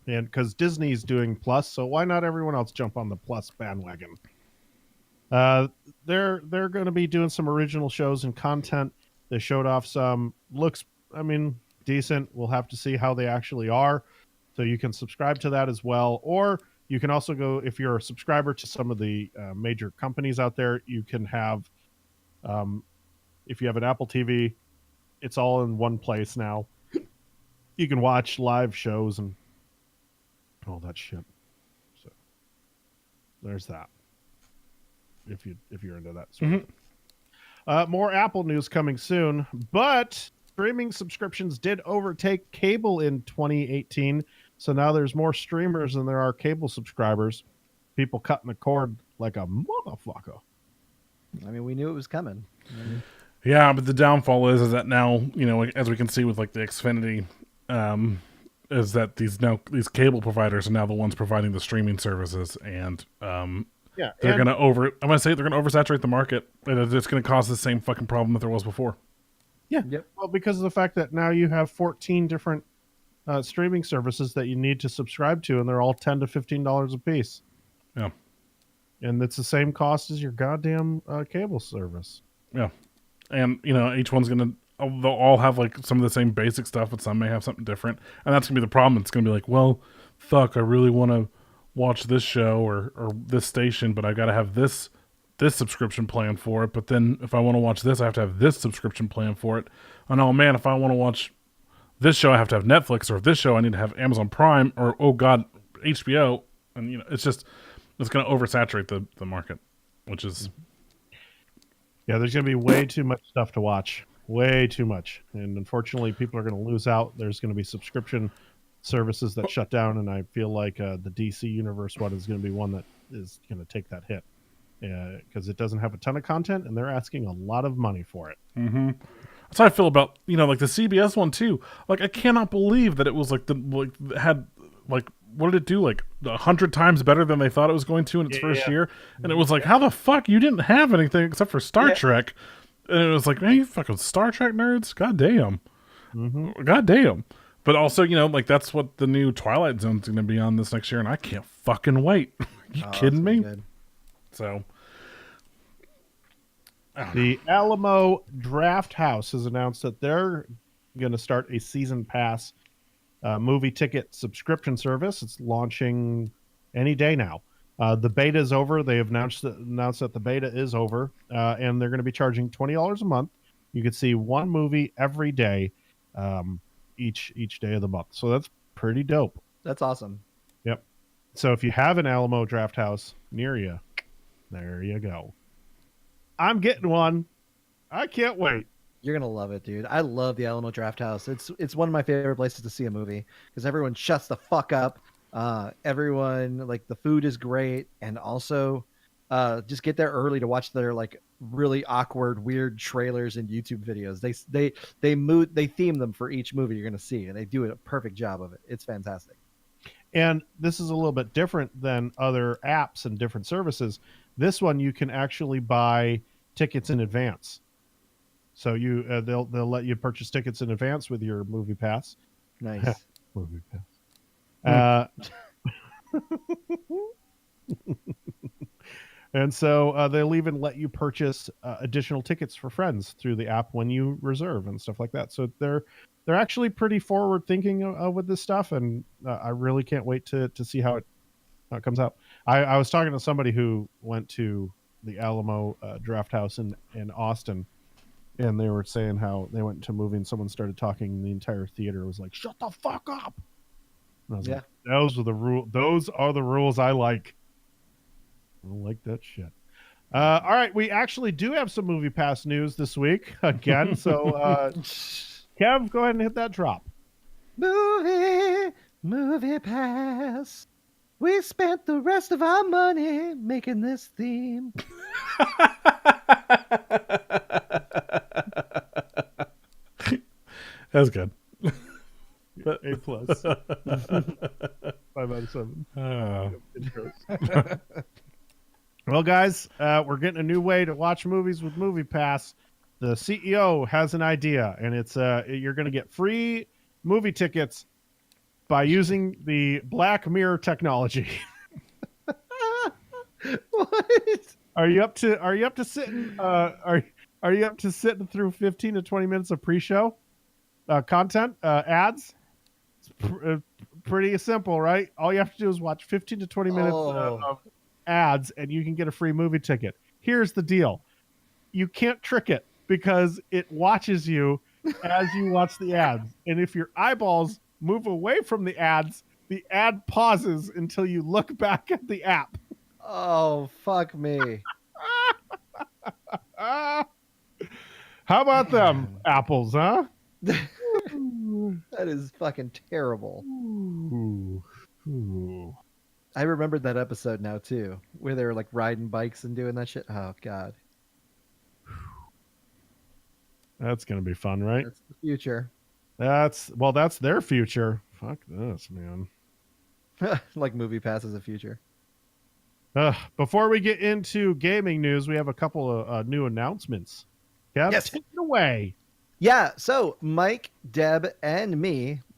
And because Disney's doing Plus, so why not everyone else jump on the Plus bandwagon? They're going to be doing some original shows and content. They showed off some decent. We'll have to see how they actually are. So you can subscribe to that as well, or you can also go, if you're a subscriber to some of the major companies out there, you can have, if you have an Apple TV, it's all in one place now. You can watch live shows and all that shit. So there's that. If you're into that sort of. More Apple news coming soon, but streaming subscriptions did overtake cable in 2018. So now there's more streamers than there are cable subscribers. People cutting the cord like a motherfucker. I mean, we knew it was coming. Yeah, but the downfall is that now, as we can see with like the Xfinity, is that these cable providers are now the ones providing the streaming services, and they're gonna oversaturate the market, and it's gonna cause the same fucking problem that there was before. Yeah. Yep. Well, because of the fact that now you have 14 different streaming services that you need to subscribe to, and they're all $10 to $15 a piece. Yeah. And it's the same cost as your goddamn cable service. Yeah. And, each one's they'll all have like some of the same basic stuff, but some may have something different. And that's gonna be the problem. It's gonna be like, well, fuck, I really want to watch this show or this station, but I got to have this subscription plan for it. But then if I want to watch this, I have to have this subscription plan for it. And oh man, if I want to watch this show, I have to have Netflix, or if this show, I need to have Amazon Prime, or oh god, HBO. And it's going to oversaturate the market, which is there's going to be way too much stuff to watch, way too much, and unfortunately, people are going to lose out. There's going to be subscription services that shut down, and I feel like the DC Universe one is going to be one that is going to take that hit because it doesn't have a ton of content, and they're asking a lot of money for it. Mm-hmm. That's how I feel about like the CBS one too. Like I cannot believe that it was had what did it do, like 100 times better than they thought it was going to in its first year, and it was like, how the fuck you didn't have anything except for Star Trek, and it was like, man, you fucking Star Trek nerds, goddamn, goddamn. But also, that's what the new Twilight Zone's going to be on this next year, and I can't fucking wait. You kidding me? Good. So, the Alamo Draft House has announced that they're going to start a season pass movie ticket subscription service. It's launching any day now. The beta is over. They have announced that the beta is over, and they're going to be charging $20 a month. You can see one movie every day, each day of the month. So that's pretty dope. That's awesome. Yep. So if you have an Alamo Draft House near you, there you go. I'm getting one. I can't wait. You're gonna love it, dude. I love the Alamo Draft House. It's one of my favorite places to see a movie because everyone shuts the fuck up. Everyone, like, the food is great, and also just get there early to watch their like really awkward, weird trailers and YouTube videos. They theme them for each movie you're going to see, and they do a perfect job of it. It's fantastic. And this is a little bit different than other apps and different services. This one you can actually buy tickets in advance. So you they'll let you purchase tickets in advance with your movie pass. Nice. Movie pass. And so they'll even let you purchase additional tickets for friends through the app when you reserve and stuff like that. So they're actually pretty forward thinking with this stuff, and I really can't wait to see how it comes out. I was talking to somebody who went to the Alamo Draft House in Austin, and they were saying how they went to a movie and someone started talking, and the entire theater was like, "Shut the fuck up!" And I was like, "Those are the rules. Those are the rules I like. I don't like that shit." All right, we actually do have some Movie Pass news this week again. So, Kev, go ahead and hit that drop. Movie Pass. We spent the rest of our money making this theme. That's good. A plus. 5 out of 7. Well, guys, we're getting a new way to watch movies with Movie Pass. The CEO has an idea, and it's you're going to get free movie tickets by using the Black Mirror technology. What? Are you up to sitting are you up to sitting through 15 to 20 minutes of pre-show content ads? It's pretty simple, right? All you have to do is watch 15 to 20 minutes of ads, and you can get a free movie ticket. Here's the deal: you can't trick it because it watches you as you watch the ads, and if your eyeballs move away from the ads, the ad pauses until you look back at the app. Oh, fuck me. How about them apples, huh? That is fucking terrible. Ooh. I remembered that episode now too, where they were like riding bikes and doing that shit. Oh god, That's gonna be fun, right? that's the future. That's their future. Fuck this, man. Like Movie Pass is a future. Before we get into gaming news, we have a couple of new announcements. Yeah, Yes. take it away. Yeah, so Mike, Deb, and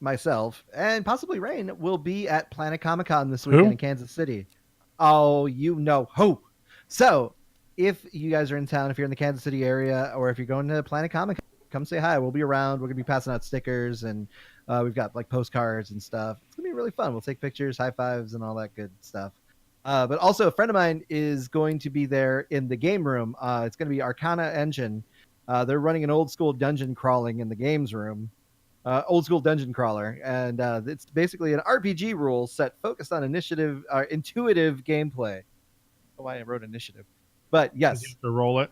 myself, and possibly Rain will be at Planet Comic-Con this weekend in Kansas City. Oh, you know who. So, if you guys are in town, if you're in the Kansas City area, or if you're going to Planet Comic-Con, come say hi. We'll be around. We're going to be passing out stickers, and we've got like postcards and stuff. It's going to be really fun. We'll take pictures, high fives, and all that good stuff. But also, a friend of mine is going to be there in the game room. It's going to be Arcana Engine. They're running an old school dungeon crawling in the games room, old school dungeon crawler, and it's basically an RPG rule set focused on initiative, intuitive gameplay. Oh, I wrote initiative, but yes, You have to roll it.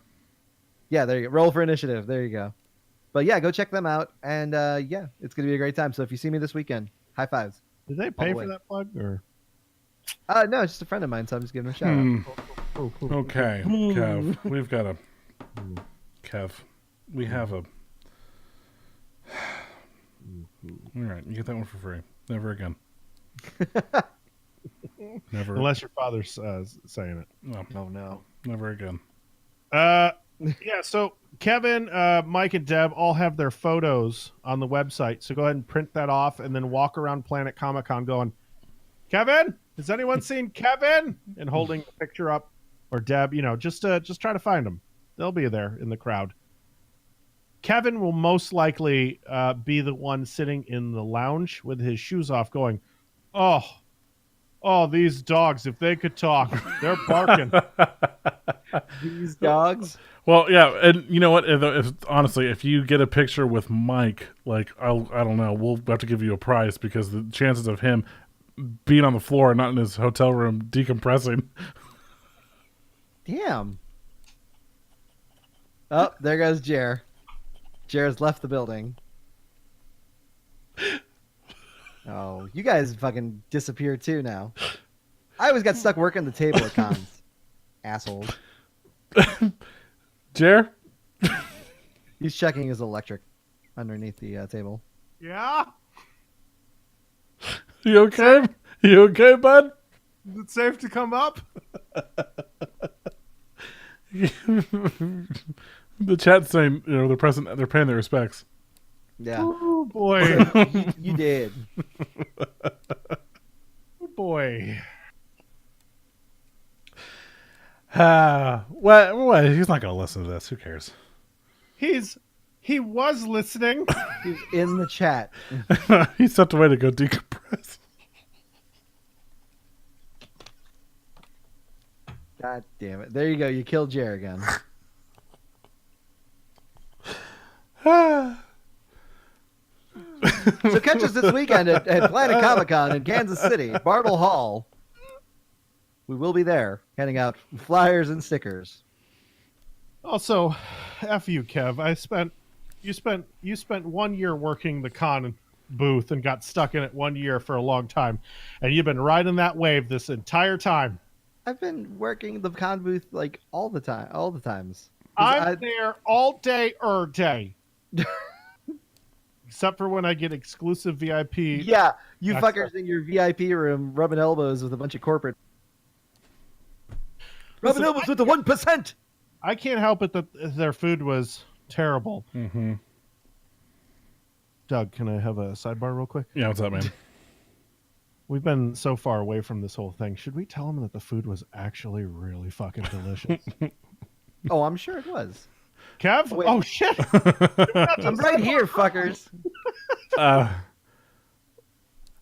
yeah, there you go. Roll for initiative. There you go. But yeah, go check them out, and yeah, it's gonna be a great time. So if you see me this weekend, high fives. Did they pay for that plug or? No, it's just a friend of mine, so I'm just giving him a shout out. Okay, Kev, we've got a Kev. We have a. All right, you get that one for free. Never again. Never. Unless your father's saying it. No, Oh no. never again. Yeah, so Kevin, Mike, and Deb all have their photos on the website. So go ahead and print that off and then walk around Planet Comic-Con going, "Kevin, has anyone seen Kevin?" And holding the picture up. Or Deb, just try to find them. They'll be there in the crowd. Kevin will most likely be the one sitting in the lounge with his shoes off going, oh, these dogs, if they could talk, they're barking. These dogs. Well, yeah, and you know what? Honestly, if you get a picture with Mike, like I don't know, we'll have to give you a prize because the chances of him being on the floor and not in his hotel room decompressing. Damn. Oh, there goes Jer. Jer's left the building. Oh, you guys fucking disappeared too now. I always got stuck working the table at cons. assholes. Jer, He's checking his electric underneath the table. Yeah? you okay? You okay, bud? Is it safe to come up? The chat's saying, they're paying their respects. Yeah. Oh, boy. You did. Oh, boy. What? He's not going to listen to this. Who cares? He was listening. He's in the chat. He stepped away to go decompress. God damn it. There you go. You killed Jer again. So catch us this weekend at Planet Comic Con in Kansas City, Bartle Hall. We will be there, handing out flyers and stickers. Also, F you, Kev. You spent 1 year working the con booth and got stuck in it 1 year for a long time. And you've been riding that wave this entire time. I've been working the con booth like all the times. 'Cause I'm there all day day. Except for when I get exclusive VIP. Yeah, you That's fuckers in your VIP room rubbing elbows with a bunch of corporate. Rubbing elbows with the 1%. I can't help it that their food was terrible. Mm-hmm. Doug, can I have a sidebar real quick? Yeah, what's up, man? We've been so far away from this whole thing. Should we tell them that the food was actually really fucking delicious? Oh, I'm sure it was. Kev? Wait. Oh, shit. I'm right here, fuckers.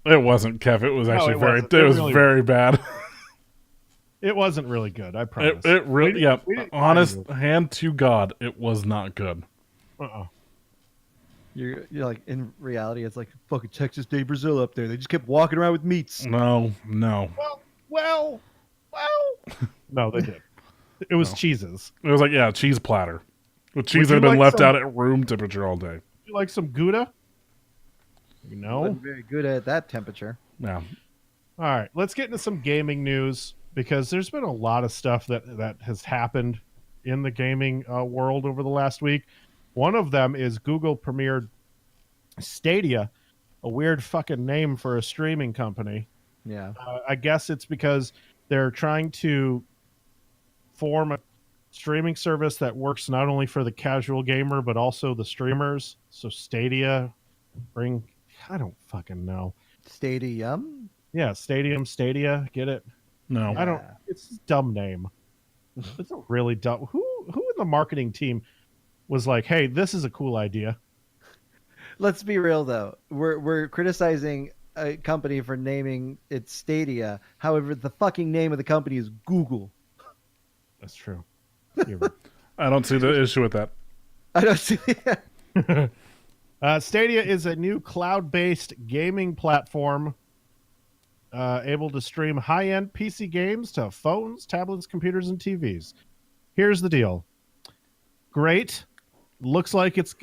It wasn't, Kev. It was actually it very. wasn't. It was really very bad. It wasn't really good, I promise. It really, yeah. we didn't Honest find hand to God, it was not good. Uh-uh. You're like, in reality, it's like fucking Texas Day Brazil up there. They just kept walking around with meats. No. Well. No, they did. It was cheeses. It was like, yeah, cheese platter. With cheese Would that had you been like left some- out at room temperature all day. You like some Gouda? No? Wasn't very good at that temperature. Yeah. All right, let's get into some gaming news because there's been a lot of stuff that has happened in the gaming world over the last week. One of them is Google premiered Stadia, a weird fucking name for a streaming company. Yeah. I guess it's because they're trying to form a streaming service that works not only for the casual gamer but also the streamers. So Stadia, I don't fucking know. Stadium? Yeah, Stadia, get it? No. I don't. It's a dumb name. It's a really dumb. Who in the marketing team was like, "Hey, this is a cool idea." Let's be real though. We're criticizing a company for naming it Stadia. However, the fucking name of the company is Google. That's true. You're right. I don't see the issue with that. I don't see that. Stadia is a new cloud-based gaming platform able to stream high-end PC games to phones, tablets, computers, and TVs. Here's the deal. Great. Looks like it's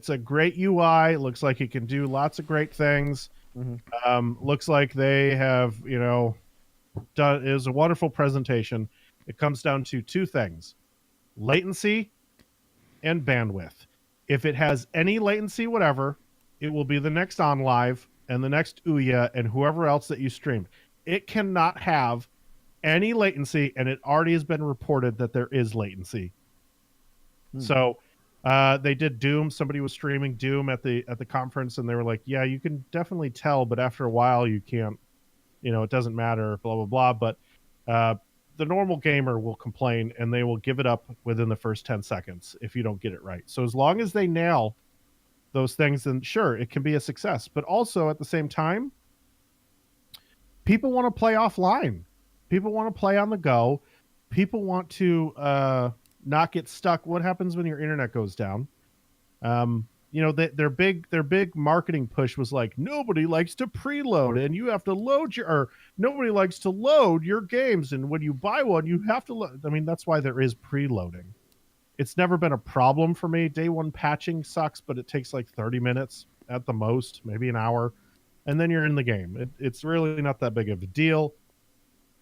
a great UI. Looks like it can do lots of great things. Mhm. Looks like they have, done it was a wonderful presentation. It comes down to two things: latency and bandwidth. If it has any latency, whatever, it will be the next on live and the next Ouya and whoever else that you streamed. It cannot have any latency, and it already has been reported that there is latency. So they did Doom. Somebody was streaming Doom at the conference, and they were like, "Yeah, you can definitely tell, but after a while, you can't. It doesn't matter." Blah blah blah. But the normal gamer will complain, and they will give it up within the first 10 seconds if you don't get it right. So as long as they nail those things, then sure, it can be a success. But also at the same time, people want to play offline. People want to play on the go. People want to not get stuck. What happens when your internet goes down? Their big marketing push was like, nobody likes to preload, and you have to nobody likes to load your games, and when you buy one, you have to load. I mean, that's why there is preloading. It's never been a problem for me. Day one patching sucks, but it takes like 30 minutes at the most, maybe an hour, and then you're in the game. It's really not that big of a deal.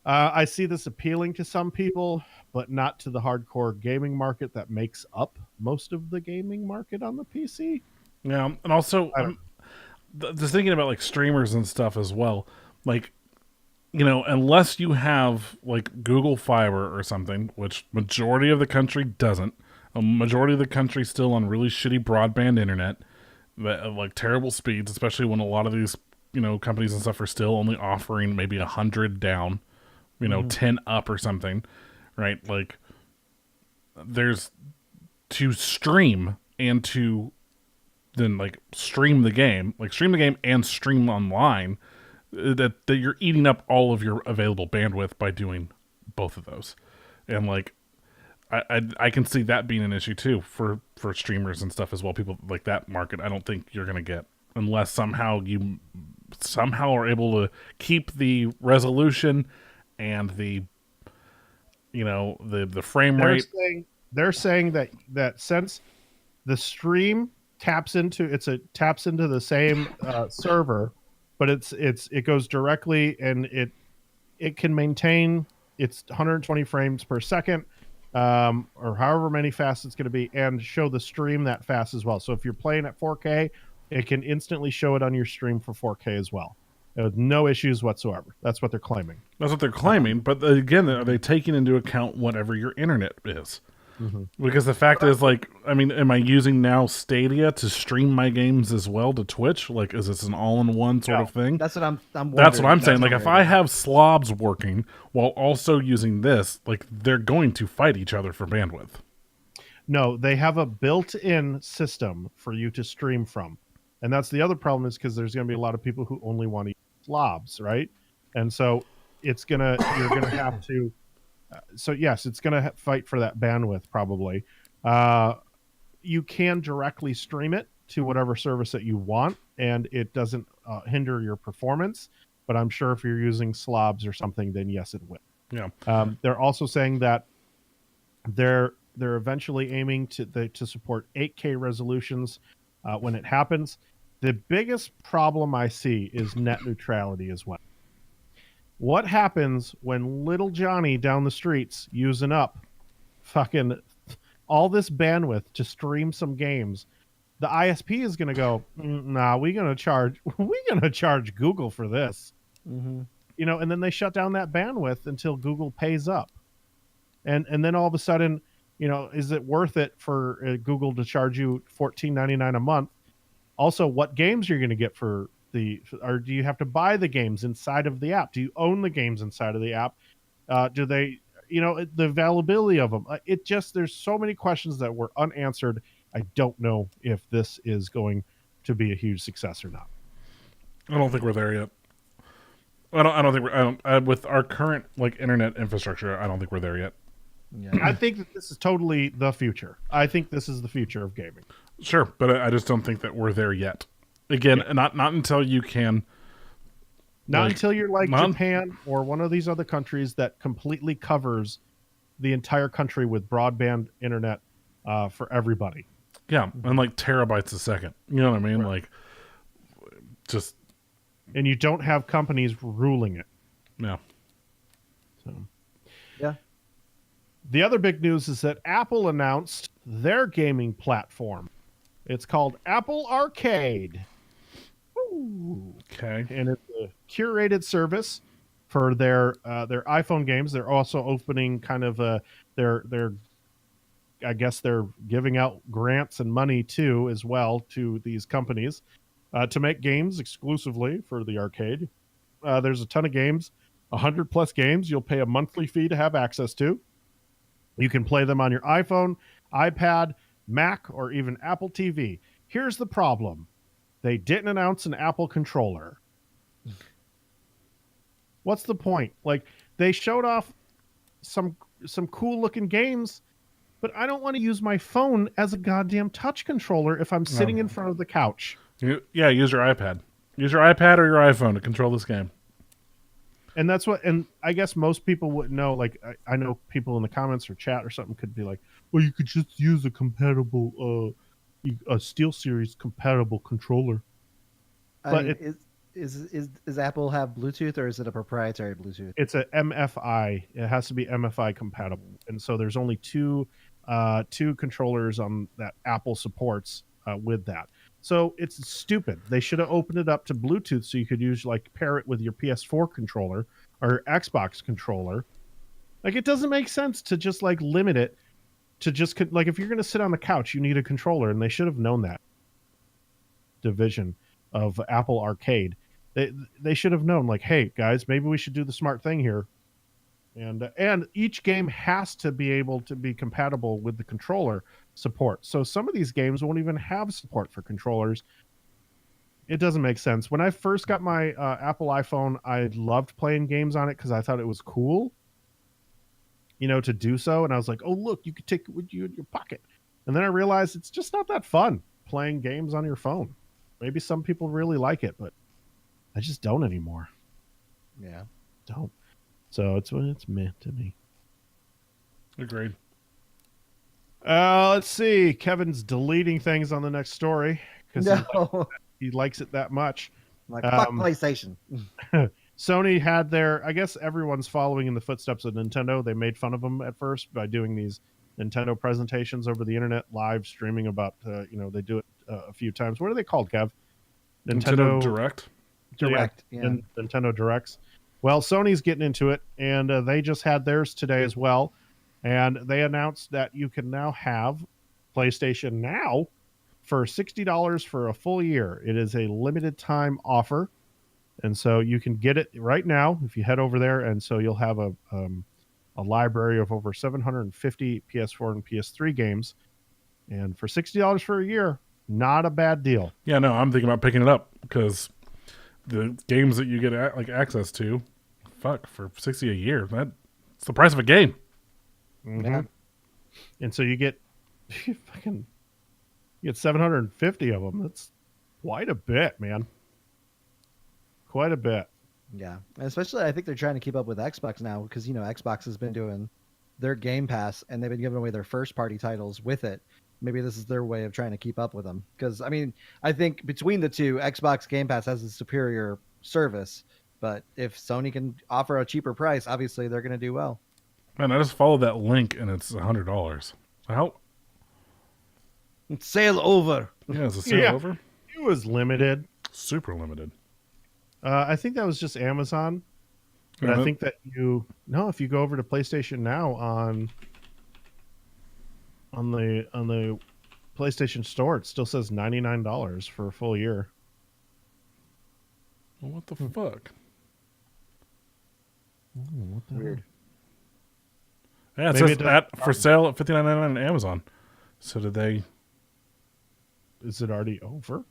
I see this appealing to some people, but not to the hardcore gaming market that makes up most of the gaming market on the PC. Yeah, and also I I'm just thinking about like streamers and stuff as well. Like, unless you have like Google Fiber or something, which majority of the country doesn't. A majority of the country still on really shitty broadband internet, that like terrible speeds, especially when a lot of these companies and stuff are still only offering maybe 100 down, 10 up or something, right? Like, there's to stream and to then like stream the game and stream online, that you're eating up all of your available bandwidth by doing both of those. And like I can see that being an issue too for streamers and stuff as well. People like that market, I don't think you're gonna get unless somehow you are able to keep the resolution and the the frame they're rate. they're saying that since the stream taps into the same server, but it goes directly, and it can maintain its 120 frames per second, or however many fast it's going to be, and show the stream that fast as well. So if you're playing at 4K, it can instantly show it on your stream for 4K as well, with no issues whatsoever. That's what they're claiming. That's what they're claiming, but again, are they taking into account whatever your internet is? Mm-hmm. Because the fact is, like, I mean, am I using now Stadia to stream my games as well to Twitch? Like, is this an all-in-one sort of thing? That's what I'm wondering. That's what I'm saying. Like, That's if I have slobs working while also using this, like, they're going to fight each other for bandwidth. No, they have a built-in system for you to stream from. And that's the other problem, is because there's going to be a lot of people who only want to use slobs, right? And so you're going to have to, so yes, it's going to fight for that bandwidth probably. You can directly stream it to whatever service that you want, and it doesn't hinder your performance. But I'm sure if you're using slobs or something, then yes, it will. Yeah. They're also saying that they're eventually aiming to support 8K resolutions when it happens. The biggest problem I see is net neutrality as well. What happens when little Johnny down the streets using up fucking all this bandwidth to stream some games? The ISP is going to go, nah, we're going to charge Google for this. Mm-hmm. And then they shut down that bandwidth until Google pays up. And then all of a sudden, is it worth it for Google to charge you $14.99 a month? Also, what games you're going to get or do you have to buy the games inside of the app? Do you own the games inside of the app? Do they, the availability of them? There's so many questions that were unanswered. I don't know if this is going to be a huge success or not. I don't think we're there yet. I don't think with our current like internet infrastructure, I don't think we're there yet. Yeah. I think that this is totally the future. I think this is the future of gaming. Sure, but I just don't think that we're there yet. Again, not until you can. Not until you're like Japan or one of these other countries that completely covers the entire country with broadband internet for everybody. Yeah, and like terabytes a second. You know what I mean? Right. Like, just. And you don't have companies ruling it. Yeah. So. Yeah. The other big news is that Apple announced their gaming platform. It's called Apple Arcade. Ooh. Okay. And it's a curated service for their iPhone games. They're also opening kind of their I guess they're giving out grants and money too as well to these companies to make games exclusively for the arcade. There's a ton of games, 100 plus games you'll pay a monthly fee to have access to. You can play them on your iPhone, iPad, Mac, or even Apple TV. Here's the problem. They didn't announce an Apple controller. What's the point? Like, they showed off some cool looking games, but I don't want to use my phone as a goddamn touch controller if I'm sitting in front of the couch. Use your iPad. Use your iPad or your iPhone to control this game. And that's what, and I guess most people wouldn't know. Like, I know people in the comments or chat or something could be like, well, you could just use a compatible, a SteelSeries compatible controller. I mean, Is Apple have Bluetooth or is it a proprietary Bluetooth? It's a MFI. It has to be MFI compatible, and so there's only two controllers on that Apple supports with that. So it's stupid. They should have opened it up to Bluetooth so you could use like pair it with your PS4 controller or Xbox controller. Like it doesn't make sense to just like limit it to just like if you're going to sit on the couch, you need a controller, and they should have known that division of Apple Arcade. They should have known, like, hey guys, maybe we should do the smart thing here, and each game has to be able to be compatible with the controller support. So some of these games won't even have support for controllers. It doesn't make sense. When I first got my Apple iPhone, I loved playing games on it because I thought it was cool, to do so. And I was like, oh look, you could take it with you in your pocket. And then I realized it's just not that fun playing games on your phone. Maybe some people really like it, but I just don't anymore. Yeah. Don't. So it's meh to me. Agreed. Let's see. Kevin's deleting things on the next story because No. he likes it that much. Like fuck PlayStation. Sony had I guess everyone's following in the footsteps of Nintendo. They made fun of them at first by doing these Nintendo presentations over the internet, live streaming about, they do it a few times. What are they called, Kev? Nintendo Direct. Direct. Yeah. Nintendo Directs. Well, Sony's getting into it, and they just had theirs today as well. And they announced that you can now have PlayStation Now for $60 for a full year. It is a limited time offer. And so you can get it right now if you head over there. And so you'll have a library of over 750 PS4 and PS3 games. And for $60 for a year, not a bad deal. Yeah, no, I'm thinking about picking it up because the games that you get access to, for $60 a year, that's the price of a game. Mm-hmm. Yeah. And so you get 750 of them. That's quite a bit, man. Quite a bit. Yeah. And especially I think they're trying to keep up with Xbox now because, Xbox has been doing their Game Pass and they've been giving away their first party titles with it. Maybe this is their way of trying to keep up with them. Because, I think between the two, Xbox Game Pass has a superior service. But if Sony can offer a cheaper price, obviously they're going to do well. Man, I just followed that link and it's $100. How? It's sale over. Yeah, is the sale over? It was limited. Super limited. I think that was just Amazon. But I think that if you go over to PlayStation Now on the PlayStation Store, it still says $99 for a full year. Well, what the fuck? What the Weird. Yeah, it says for sale at $59.99 on Amazon. So did they? Is it already over?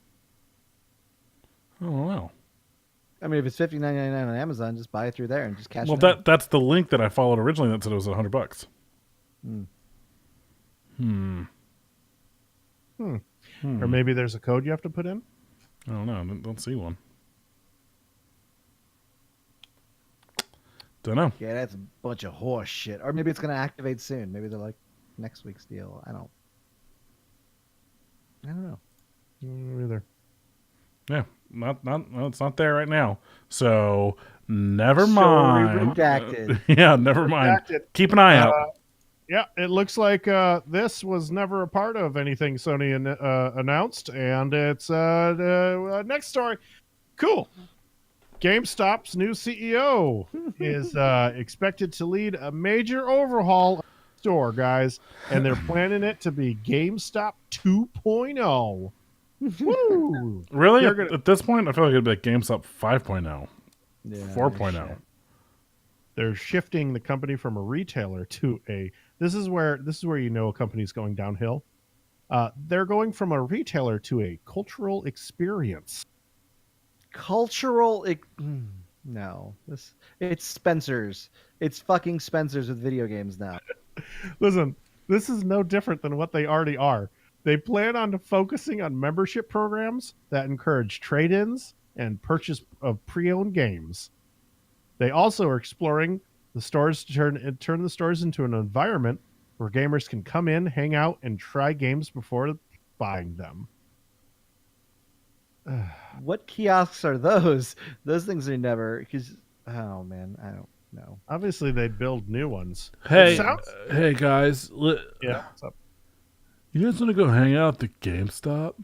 I don't know. If it's $59.99 on Amazon, just buy it through there and just cash Well, it out. that's the link that I followed originally that said it was $100. Or maybe there's a code you have to put in? I don't know. I don't see one. Don't know. Yeah, that's a bunch of horse shit. Or maybe it's going to activate soon. Maybe they're like next week's deal. I don't know. Either. Yeah, it's not there right now. So never mind. Redacted. Yeah, never mind. Redacted. Keep an eye out. Yeah, it looks like this was never a part of anything Sony announced, and it's next story. Cool. GameStop's new CEO is expected to lead a major overhaul of the store, guys, and they're planning it to be GameStop 2.0. Woo! Really? At this point, I feel like it'd be like GameStop 5.0, Yeah, 4.0. shit. They're shifting the company from a retailer to a. This is where a company's going downhill. They're going from a retailer to a cultural experience. No. It's Spencer's. It's fucking Spencer's with video games now. Listen, this is no different than what they already are. They plan on focusing on membership programs that encourage trade-ins and purchase of pre-owned games. They also are exploring the stores to turn the stores into an environment where gamers can come in, hang out, and try games before buying them. What kiosks are those? Those things are never because. Oh man, I don't know. Obviously, they build new ones. Hey, It sounds- hey guys, yeah. What's up? you guys want to go hang out at the GameStop?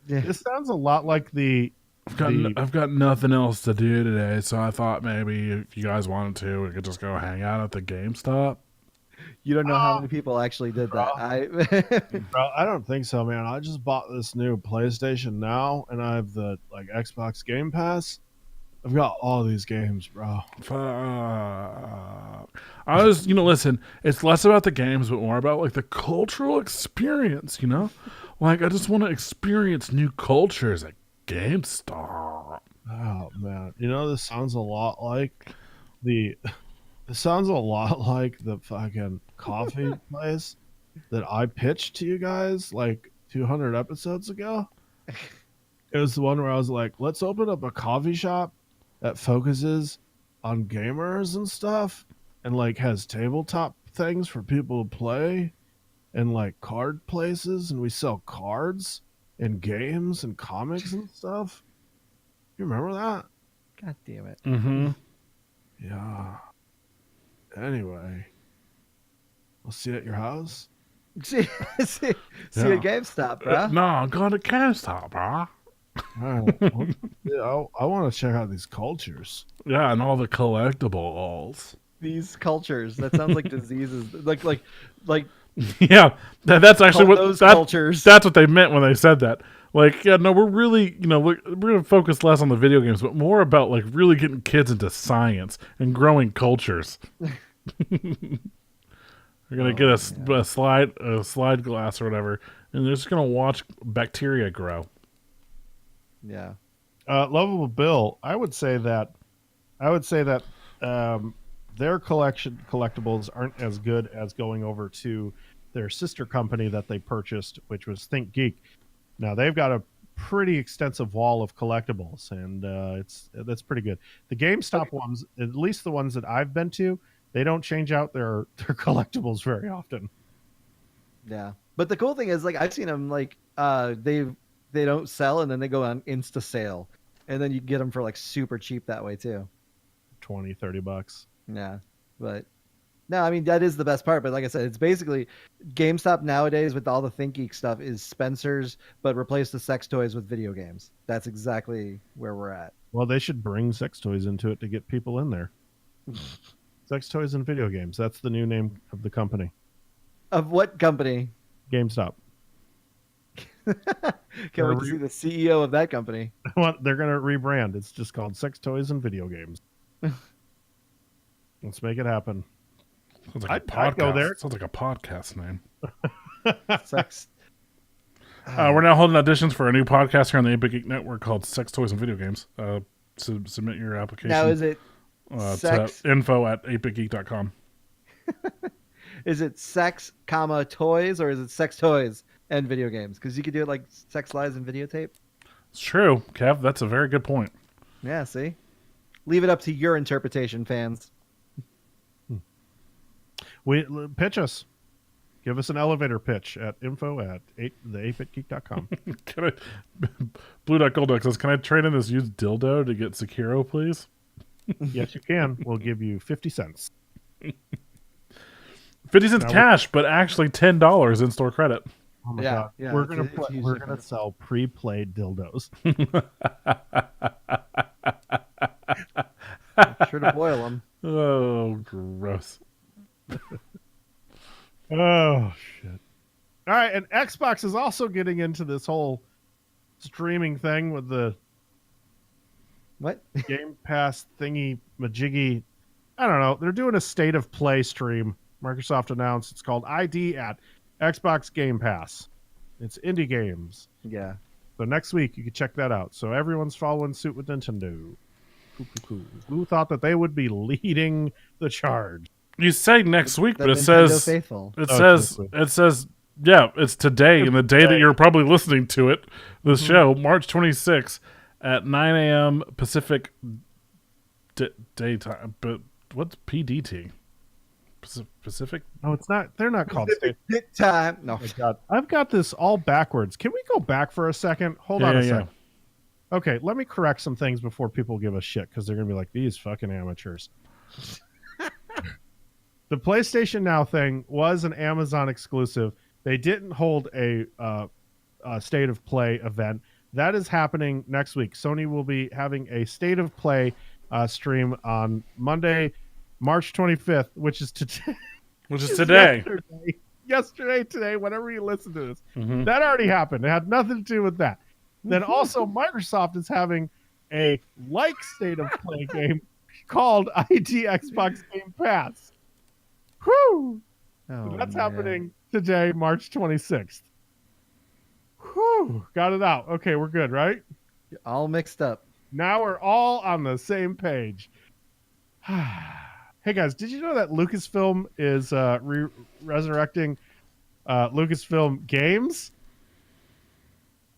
Yeah. This sounds a lot like the I've got nothing else to do today, so I thought maybe if you guys wanted to, we could just go hang out at the GameStop. You don't know how many people actually did that. Bro, I don't think so, man. I just bought this new PlayStation Now, and I have the Xbox Game Pass. I've got all these games, bro. Fuck. I was, listen, it's less about the games, but more about like the cultural experience, Like I just want to experience new cultures at GameStop. Oh man, this sounds a lot like the. It sounds a lot like the fucking coffee place that I pitched to you guys like 200 episodes ago. It was the one where I was like, let's open up a coffee shop that focuses on gamers and stuff and like has tabletop things for people to play and like card places, and we sell cards and games and comics and stuff. You remember that? God damn it. Mm-hmm. Yeah. Anyway, we'll see you at your house. see you at GameStop, bro. No, I'm going to GameStop, bro. All right. Yeah, I want to check out these cultures. Yeah, and all the collectibles. These cultures. That sounds like diseases. Like Yeah, that's actually what those that, cultures. That's what they meant when they said that. Like, yeah, no, we're really, we're gonna focus less on the video games, but more about like really getting kids into science and growing cultures. We're gonna get a slide glass or whatever, and they're just gonna watch bacteria grow. Yeah. Lovable Bill, I would say that their collectibles aren't as good as going over to their sister company that they purchased, which was Think Geek. Now they've got a pretty extensive wall of collectibles, and that's pretty good. The GameStop ones, at least the ones that I've been to, they don't change out their collectibles very often. Yeah. But the cool thing is, like, I've seen them, like, they don't sell, and then they go on Insta sale, and then you get them for like super cheap that way too. $20-$30. Yeah. But no, I mean, that is the best part. But like I said, it's basically GameStop nowadays with all the Think Geek stuff is Spencer's, but replace the sex toys with video games. That's exactly where we're at. Well, they should bring sex toys into it to get people in there. Sex toys and video games. That's the new name of the company. Of what company? GameStop. Can't wait to see the CEO of that company. They're going to rebrand. It's just called Sex Toys and Video Games. Let's make it happen. Sounds like I'd go there. Sounds like a podcast name. Sex. We're now holding auditions for a new podcast here on the 8-Bit Geek Network called Sex Toys and Video Games. Submit your application. Now, is it sex? to info@8bitgeek.com. Is it sex, comma, toys, or is it sex toys and video games? Because you could do it like sex lies and videotape. It's true, Kev. That's a very good point. Yeah, see? Leave it up to your interpretation, fans. Pitch us. Give us an elevator pitch at info@the8bitgeek.com. Can I, Blue Duck Gold Duck says, can I trade in this used dildo to get Sekiro, please? Yes, you can. We'll give you 50 cents. 50 cents cash, but actually $10 in-store credit. Oh my Yeah, god. yeah, we're it's gonna a huge we're gonna difference. sell pre-played dildos. Sure to boil them. Oh, gross. Oh shit. All right, and Xbox is also getting into this whole streaming thing with the What? Game Pass thingy majiggy. I don't know. They're doing a state of play stream. Microsoft announced it's called ID at Xbox Game Pass. It's indie games. Yeah. So next week you can check that out. So everyone's following suit with Nintendo. Who thought that they would be leading the charge? You say next week, The but it Nintendo says faithful. yeah, it's today, and the day that you're probably listening to it, the show, March 26th at 9 a.m. Pacific daytime. But what's PDT? Pacific? No, it's not. They're not called state. Big time. No. Oh my God. I've got this all backwards. Can we go back for a second? Hold on a second. Okay, let me correct some things before people give us shit because they're gonna be like, these fucking amateurs. The PlayStation Now thing was an Amazon exclusive. They didn't hold a state of play event. That is happening next week. Sony will be having a state of play stream on Monday, March 25th, which is today. Which is today. Yesterday, today, whenever you listen to this. Mhm. That already happened. It had nothing to do with that. Then also Microsoft is having a state of play game called ID Xbox Game Pass. Whew! Oh, That's man. happening today, March 26th. Whew! Got it out. Okay, we're good, right? All mixed up. Now we're all on the same page. Hey guys, did you know that Lucasfilm is resurrecting Lucasfilm Games?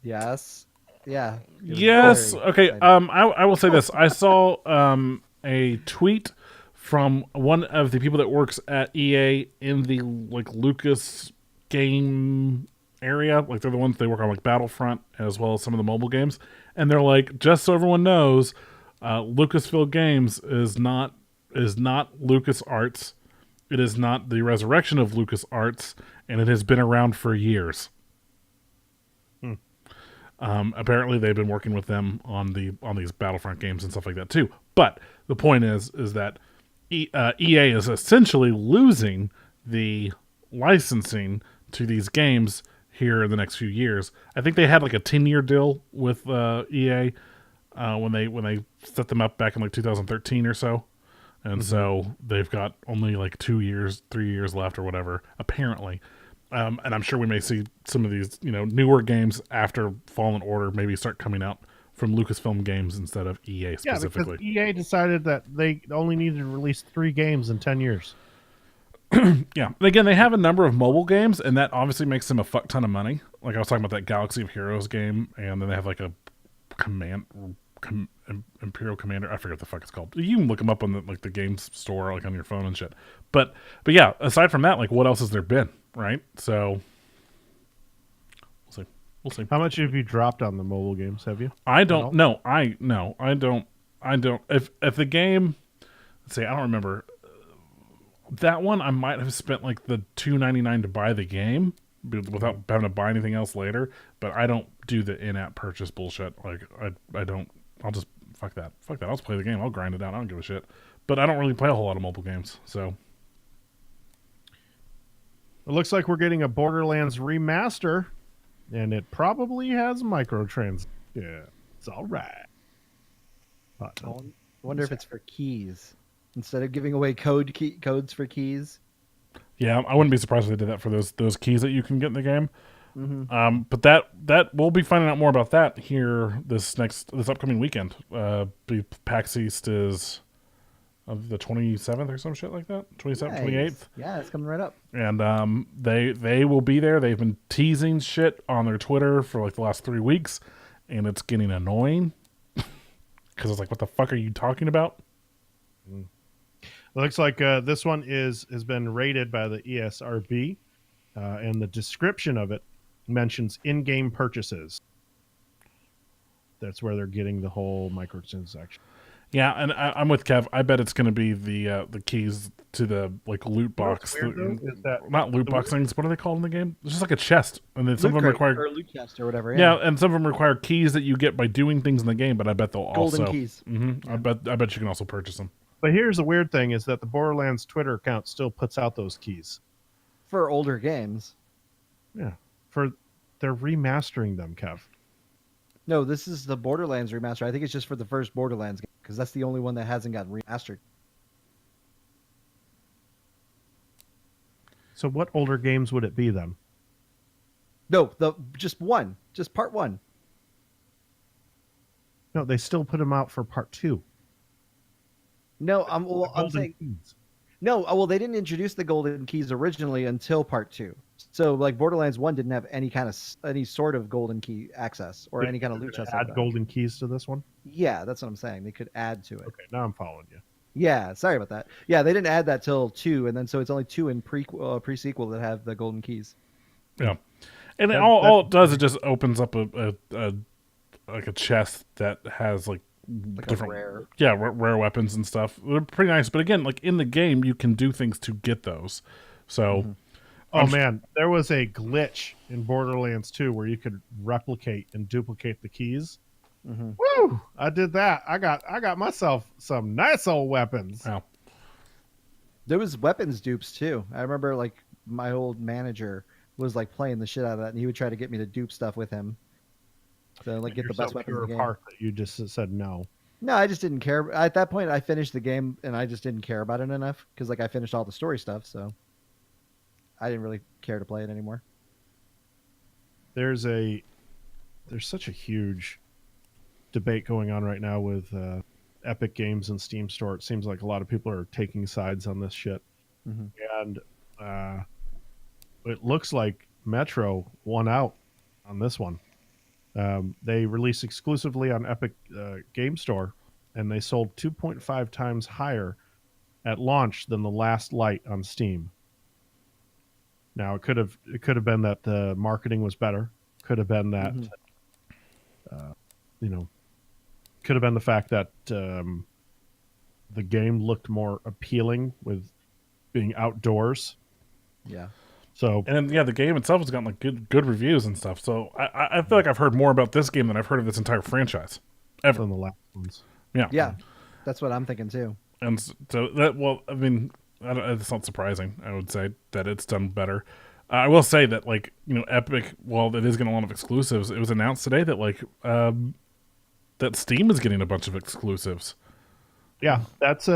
Yes. Yeah. It was Yes. very Okay. exciting. I will say this. I saw a tweet from one of the people that works at EA in the Lucas game area. Like they're the ones they work on Battlefront as well as some of the mobile games. And they're like, just so everyone knows, Lucasfilm Games is not LucasArts. It is not the resurrection of LucasArts, and it has been around for years. Apparently, they've been working with them on these Battlefront games and stuff like that too. But the point is that EA is essentially losing the licensing to these games here in the next few years. I think they had a 10-year deal with EA when they set them up back in 2013 or so. And so they've got only 2 years, 3 years left or whatever, apparently. And I'm sure we may see some of these, newer games after Fallen Order maybe start coming out from Lucasfilm Games instead of EA specifically. Yeah, because EA decided that they only needed to release 3 games in 10 years. Yeah. And again, they have a number of mobile games, and that obviously makes them a fuck ton of money. Like I was talking about that Galaxy of Heroes game, and then they have a Imperial Commander. I forget what the fuck it's called. You can look them up on the games store, on your phone and shit. But yeah, aside from that, what else has there been, right? So we'll see. How much have you dropped on the mobile games? Have you? I don't know. I don't. If the game, let's see, I don't remember that one. I might have spent the $2.99 to buy the game without having to buy anything else later. But I don't do the in-app purchase bullshit. I don't. I'll just fuck that. I'll just play the game. I'll grind it out. I don't give a shit. But I don't really play a whole lot of mobile games. So it looks like we're getting a Borderlands remaster, and it probably has microtransactions. Yeah, it's all right. I wonder if it's for keys instead of giving away codes for keys. yeah, I wouldn't be surprised if they did that for those keys that you can get in the game. But that we'll be finding out more about that here this upcoming weekend. PAX East is the 27th or some shit like that. 27th, 28th. Yeah, it's coming right up. And they will be there. They've been teasing shit on their Twitter for the last 3 weeks, and it's getting annoying because it's what the fuck are you talking about? It looks like this one has been rated by the ESRB, and the description of it mentions in-game purchases. That's where they're getting the whole microtransaction. Yeah, and I'm with Kev. I bet it's going to be the keys to the loot box. What's weird, though, is that not loot box things. What are they called in the game? It's just a chest, and then some of them require or loot chest or whatever. yeah, and some of them require keys that you get by doing things in the game. But I bet they'll Golden also keys. I bet you can also purchase them. But here's the weird thing: is that the Borderlands Twitter account still puts out those keys. For older games. Yeah, they're remastering them, Kev. No, this is the Borderlands remaster. I think it's just for the first Borderlands game because that's the only one that hasn't gotten remastered. So what older games would it be then? No, just part one. No, they still put them out for part 2. No, I'm Golden saying keys. no. Well, they didn't introduce the golden keys originally until part 2. So Borderlands 1 didn't have any sort of golden key access or any kind of loot chest. Add golden keys to this one. Yeah, that's what I'm saying. They could add to it. Okay, now I'm following you. Yeah, sorry about that. Yeah, they didn't add that till 2, and then so it's only 2 in pre-sequel that have the golden keys. Yeah, and all it does, it just opens up a like a chest that has like Like different a rare. rare weapons and stuff. They're pretty nice, but again, like in the game, you can do things to get those. So, Oh man, there was a glitch in Borderlands 2 where you could replicate and duplicate the keys. Woo! I did that. I got myself some nice old weapons. wow. There was weapons dupes too. I remember like my old manager was like playing the shit out of that, and he would try to get me to dupe stuff with him. So like get You're the best so weapons in pure the of game. heart that you just said no. No, I just didn't care. At that point, I finished the game, and I just didn't care about it enough because like I finished all the story stuff, so I didn't really care to play it anymore. There's such a huge debate going on right now with Epic Games and Steam Store. It seems like a lot of people are taking sides on this shit, and it looks like Metro won out on this one. They released exclusively on Epic Game Store, and they sold 2.5 times higher at launch than the Last Light on Steam. Now it could have been that the marketing was better. Could have been that could have been the fact that the game looked more appealing with being outdoors. Yeah. So And then, the game itself has gotten like good reviews and stuff. So I feel like I've heard more about this game than I've heard of this entire franchise ever. than the last ones. Yeah, that's what I'm thinking too. And so that, well, I mean, it's not surprising. I would say that it's done better. I will say that, like, Epic, while it is getting a lot of exclusives, it was announced today that like that Steam is getting a bunch of exclusives. Yeah, that's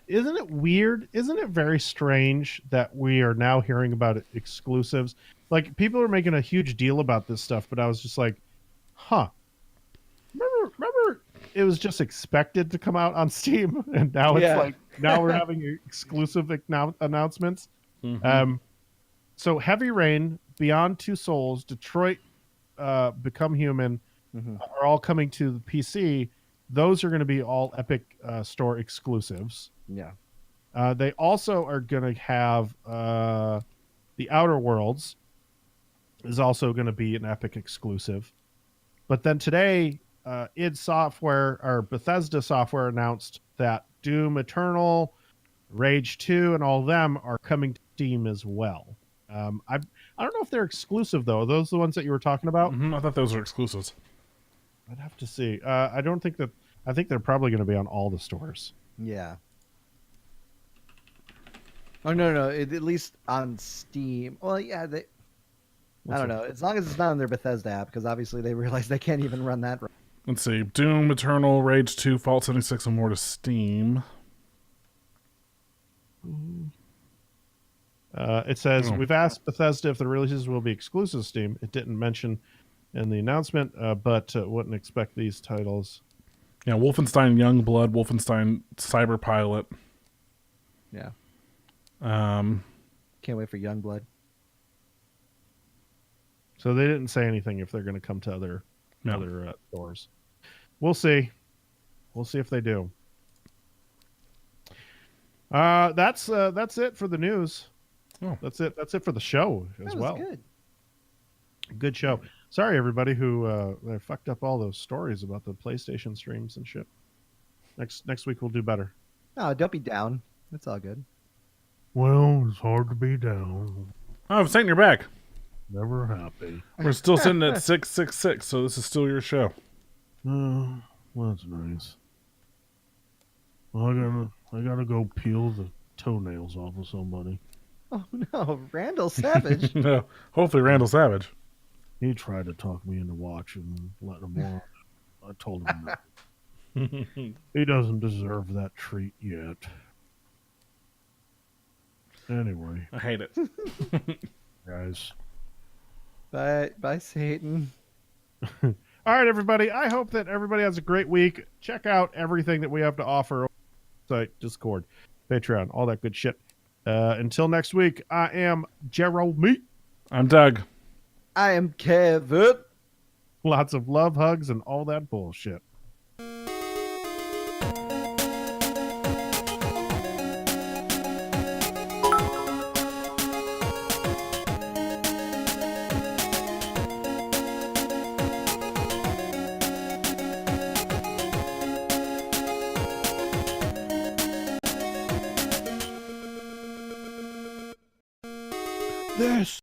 isn't it weird? Isn't it very strange that we are now hearing about exclusives? Like, people are making a huge deal about this stuff, but I was just like, huh. Remember it was just expected to come out on Steam, and now it's like, now we're having exclusive announcements. So Heavy Rain, Beyond Two Souls, Detroit, Become Human are all coming to the PC. Those are going to be all Epic Store exclusives. Yeah. They also are going to have The Outer Worlds is also going to be an Epic exclusive. But then today, id Software or Bethesda Software announced that Doom Eternal, Rage 2, and all of them are coming to Steam as well. I don't know if they're exclusive though. Are those the ones that you were talking about? I thought those were exclusives. I'd have to see. I don't think that. I think they're probably going to be on all the stores. Yeah. Oh no, at least on Steam. Well, yeah, I don't know. As long as it's not on their Bethesda app, because obviously they realize they can't even run that. Let's see. Doom Eternal, Rage 2, Fallout 76, and more to Steam. It says, we've asked Bethesda if the releases will be exclusive to Steam. It didn't mention in the announcement, but wouldn't expect these titles. Yeah, Wolfenstein Youngblood, Wolfenstein Cyberpilot. Yeah. Um, Can't wait for Youngblood. So they didn't say anything if they're going to come to other stores. We'll see. We'll see if they do. That's it for the news. Oh. That's it. That's it for the show as That was well. good. Good show. Sorry, everybody who fucked up all those stories about the PlayStation streams and shit. Next week we'll do better. No, don't be down. It's all good. Well, it's hard to be down. oh, Saint, you're back. Never happy. We're still sitting at 666, so this is still your show. Oh, well, that's nice. Well, I gotta go peel the toenails off of somebody. Oh no, Randall Savage. No, hopefully Randall Savage. He tried to talk me into watching and letting him watch. I told him no. He doesn't deserve that treat yet. Anyway, I hate it. guys. Bye, Satan. All right, everybody. I hope that everybody has a great week. Check out everything that we have to offer. Site, Discord, Patreon, all that good shit. Until next week, I am Jeremy. I'm Doug. I am Kevin. Lots of love, hugs, and all that bullshit. This